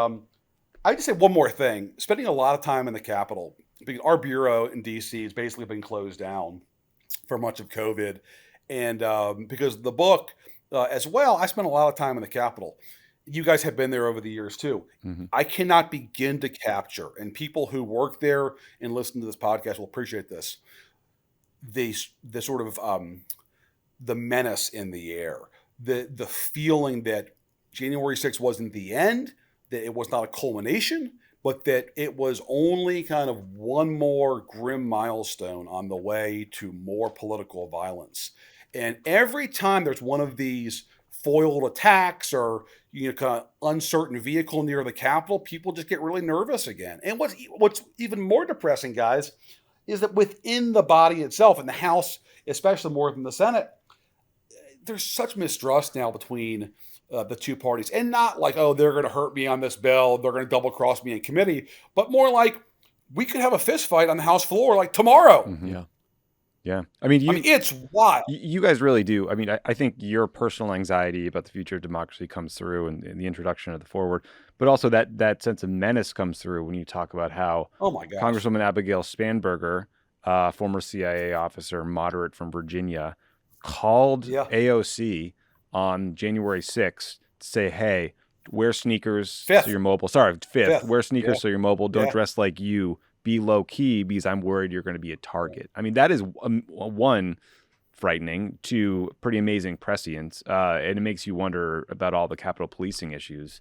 I just say one more thing: spending a lot of time in the Capitol, because our bureau in DC has basically been closed down for much of COVID, and because of the book as well, I spent a lot of time in the Capitol. You guys have been there over the years too. Mm-hmm. I cannot begin to capture, and people who work there and listen to this podcast will appreciate this, the sort of the menace in the air, the feeling that January 6th wasn't the end, that it was not a culmination, but that it was only kind of one more grim milestone on the way to more political violence. And every time there's one of these foiled attacks or kind of uncertain vehicle near the Capitol, people just get really nervous again. And what's even more depressing, guys, is that within the body itself, in the House, especially more than the Senate, there's such mistrust now between the two parties. And not like, oh, they're going to hurt me on this bill, they're going to double cross me in committee, but more like we could have a fist fight on the House floor like tomorrow. Mm-hmm. Yeah. I mean, it's wild. You guys really do. I mean, I think your personal anxiety about the future of democracy comes through in the introduction of the foreword, but also that sense of menace comes through when you talk about how Congresswoman Abigail Spanberger, former CIA officer, moderate from Virginia, called AOC on January 6th to say, hey, wear sneakers so you're mobile. Sorry, 5th. Wear sneakers so you're mobile. Don't dress like you. Be low key because I'm worried you're going to be a target. I mean, that is one frightening to pretty amazing prescience. And it makes you wonder about all the Capitol policing issues,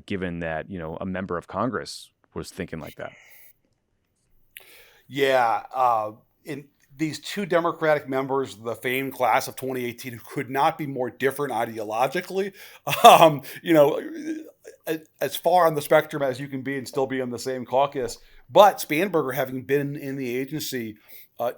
given that, a member of Congress was thinking like that. Yeah. In these two Democratic members of the famed class of 2018 who could not be more different ideologically, as far on the spectrum as you can be and still be in the same caucus. But Spanberger, having been in the agency,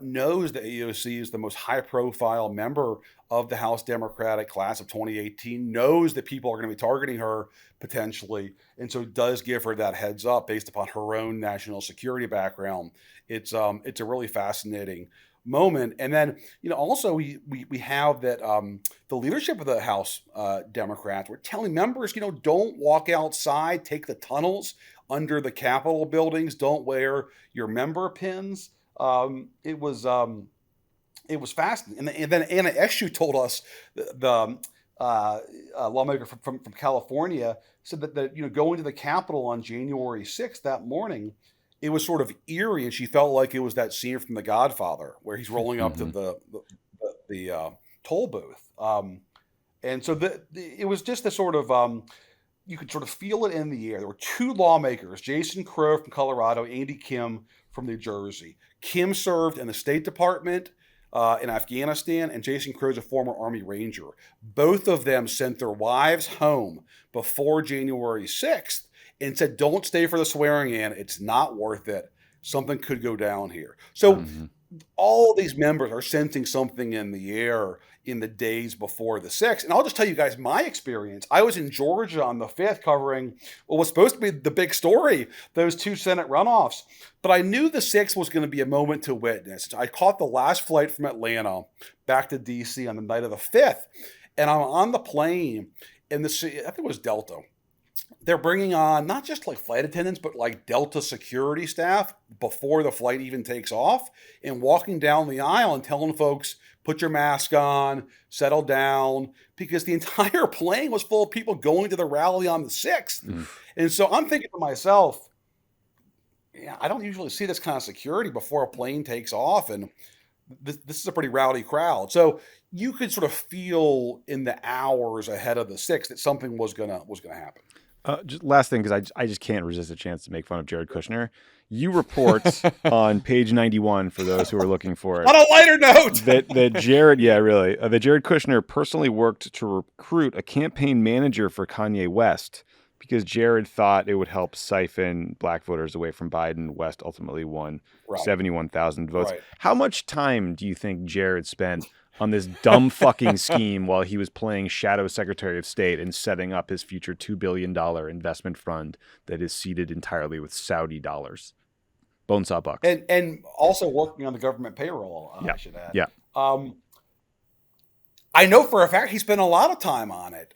knows that AOC is the most high-profile member of the House Democratic class of 2018, knows that people are going to be targeting her potentially, and so does give her that heads up based upon her own national security background. It's a really fascinating moment. And then, also we have that the leadership of the House Democrats were telling members, don't walk outside, take the tunnels under the Capitol buildings, don't wear your member pins. It was fascinating. And then Anna Eshoo told us, the lawmaker from California, said that going to the Capitol on January 6th that morning, it was sort of eerie, and she felt like it was that scene from The Godfather where he's rolling up to the toll booth. And so it was just a sort of you could sort of feel it in the air. There were two lawmakers, Jason Crow from Colorado, Andy Kim from New Jersey. Kim served in the State Department in Afghanistan, and Jason Crow's a former Army Ranger. Both of them sent their wives home before January 6th and said, don't stay for the swearing in. It's not worth it. Something could go down here. So all of these members are sensing something in the air in the days before the 6th. And I'll just tell you guys my experience. I was in Georgia on the 5th covering what was supposed to be the big story, those two Senate runoffs. But I knew the 6th was going to be a moment to witness. I caught the last flight from Atlanta back to D.C. on the night of the 5th. And I'm on the plane, and I think it was Delta. They're bringing on not just like flight attendants, but like Delta security staff before the flight even takes off, and walking down the aisle and telling folks, put your mask on, settle down, because the entire plane was full of people going to the rally on the 6th. And so I'm thinking to myself, I don't usually see this kind of security before a plane takes off, and this is a pretty rowdy crowd. So you could sort of feel in the hours ahead of the 6th that something was gonna happen. Just last thing, because I just can't resist a chance to make fun of Jared Kushner. You report on page 91, for those who are looking for it. On a lighter note, that Jared, that Jared Kushner personally worked to recruit a campaign manager for Kanye West because Jared thought it would help siphon black voters away from Biden. West ultimately won 71,000 votes. Right. How much time do you think Jared spent on this dumb fucking scheme while he was playing Shadow Secretary of State and setting up his future $2 billion investment fund that is seeded entirely with Saudi dollars? Bonesaw bucks. And also working on the government payroll, I should add. Yeah. I know for a fact he spent a lot of time on it.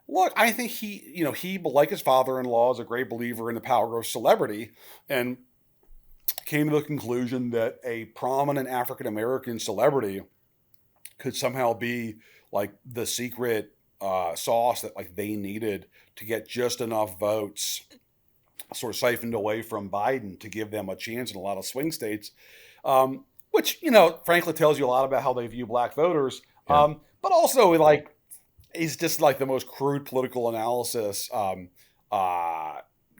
Look, I think he, like his father-in-law, is a great believer in the power of celebrity, and came to the conclusion that a prominent African-American celebrity could somehow be like the secret sauce that like they needed to get just enough votes sort of siphoned away from Biden to give them a chance in a lot of swing states, which, frankly tells you a lot about how they view black voters. Yeah. But also like, it's just like the most crude political analysis,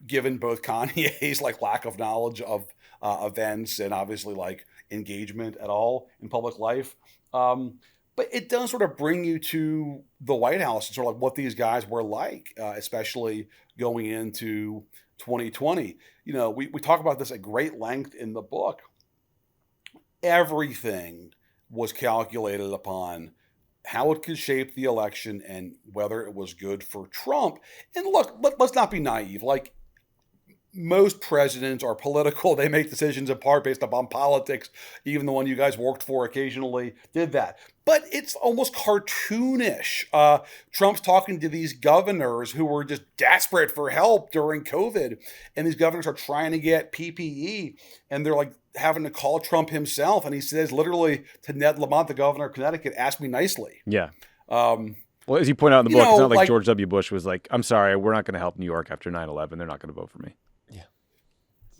given both Kanye's like lack of knowledge of events and obviously like engagement at all in public life. But it does sort of bring you to the White House and sort of like what these guys were like, especially going into 2020. We talk about this at great length in the book. Everything was calculated upon how it could shape the election and whether it was good for Trump. And look, let's not be naive. Like, most presidents are political. They make decisions in part based upon politics. Even the one you guys worked for occasionally did that. But it's almost cartoonish. Trump's talking to these governors who were just desperate for help during COVID. And these governors are trying to get PPE. And they're like having to call Trump himself. And he says literally to Ned Lamont, the governor of Connecticut, ask me nicely. Yeah. Well, as you point out in the book, it's not like George W. Bush was like, I'm sorry, we're not going to help New York after 9/11. They're not going to vote for me.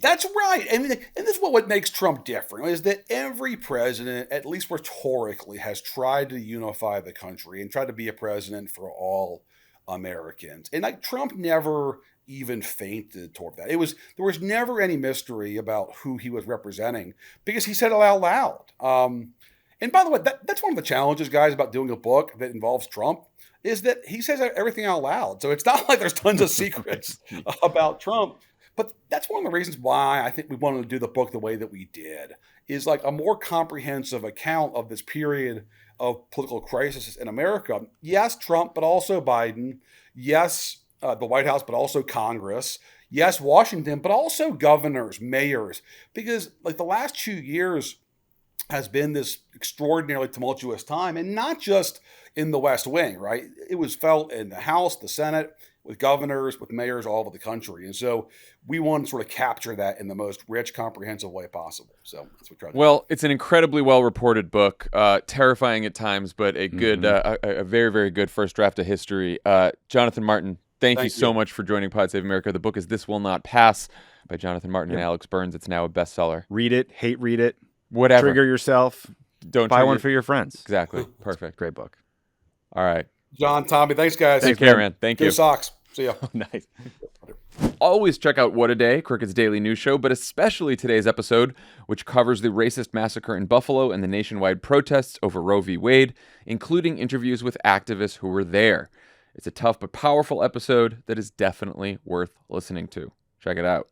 That's right. And this is what makes Trump different, is that every president, at least rhetorically, has tried to unify the country and tried to be a president for all Americans. And like Trump never even feinted toward that. There was never any mystery about who he was representing because he said it out loud. And by the way, that's one of the challenges, guys, about doing a book that involves Trump, is that he says everything out loud. So it's not like there's tons of secrets about Trump. But that's one of the reasons why I think we wanted to do the book the way that we did, is like a more comprehensive account of this period of political crisis in America. Yes, Trump, but also Biden. Yes, the White House, but also Congress. Yes, Washington, but also governors, mayors. Because like the last 2 years has been this extraordinarily tumultuous time, and not just in the West Wing, right? It was felt in the House, the Senate, with governors, with mayors all over the country. And so we want to sort of capture that in the most rich, comprehensive way possible. So that's what we try to do. Well, it's an incredibly well-reported book, terrifying at times, but a good, a very, very good first draft of history. Jonathon Martin, thank you so much for joining Pod Save America. The book is This Will Not Pass by Jonathon Martin and Alex Burns. It's now a bestseller. Read it, read it, whatever. Trigger yourself. Don't buy trigger. one for your friends. Exactly. Perfect. Great book. All right. John, Tommy, thanks, guys. Take care, man. Thank you. Good socks. See ya. Nice. Always check out What a Day, Crooked's daily news show, but especially today's episode, which covers the racist massacre in Buffalo and the nationwide protests over Roe v. Wade, including interviews with activists who were there. It's a tough but powerful episode that is definitely worth listening to. Check it out.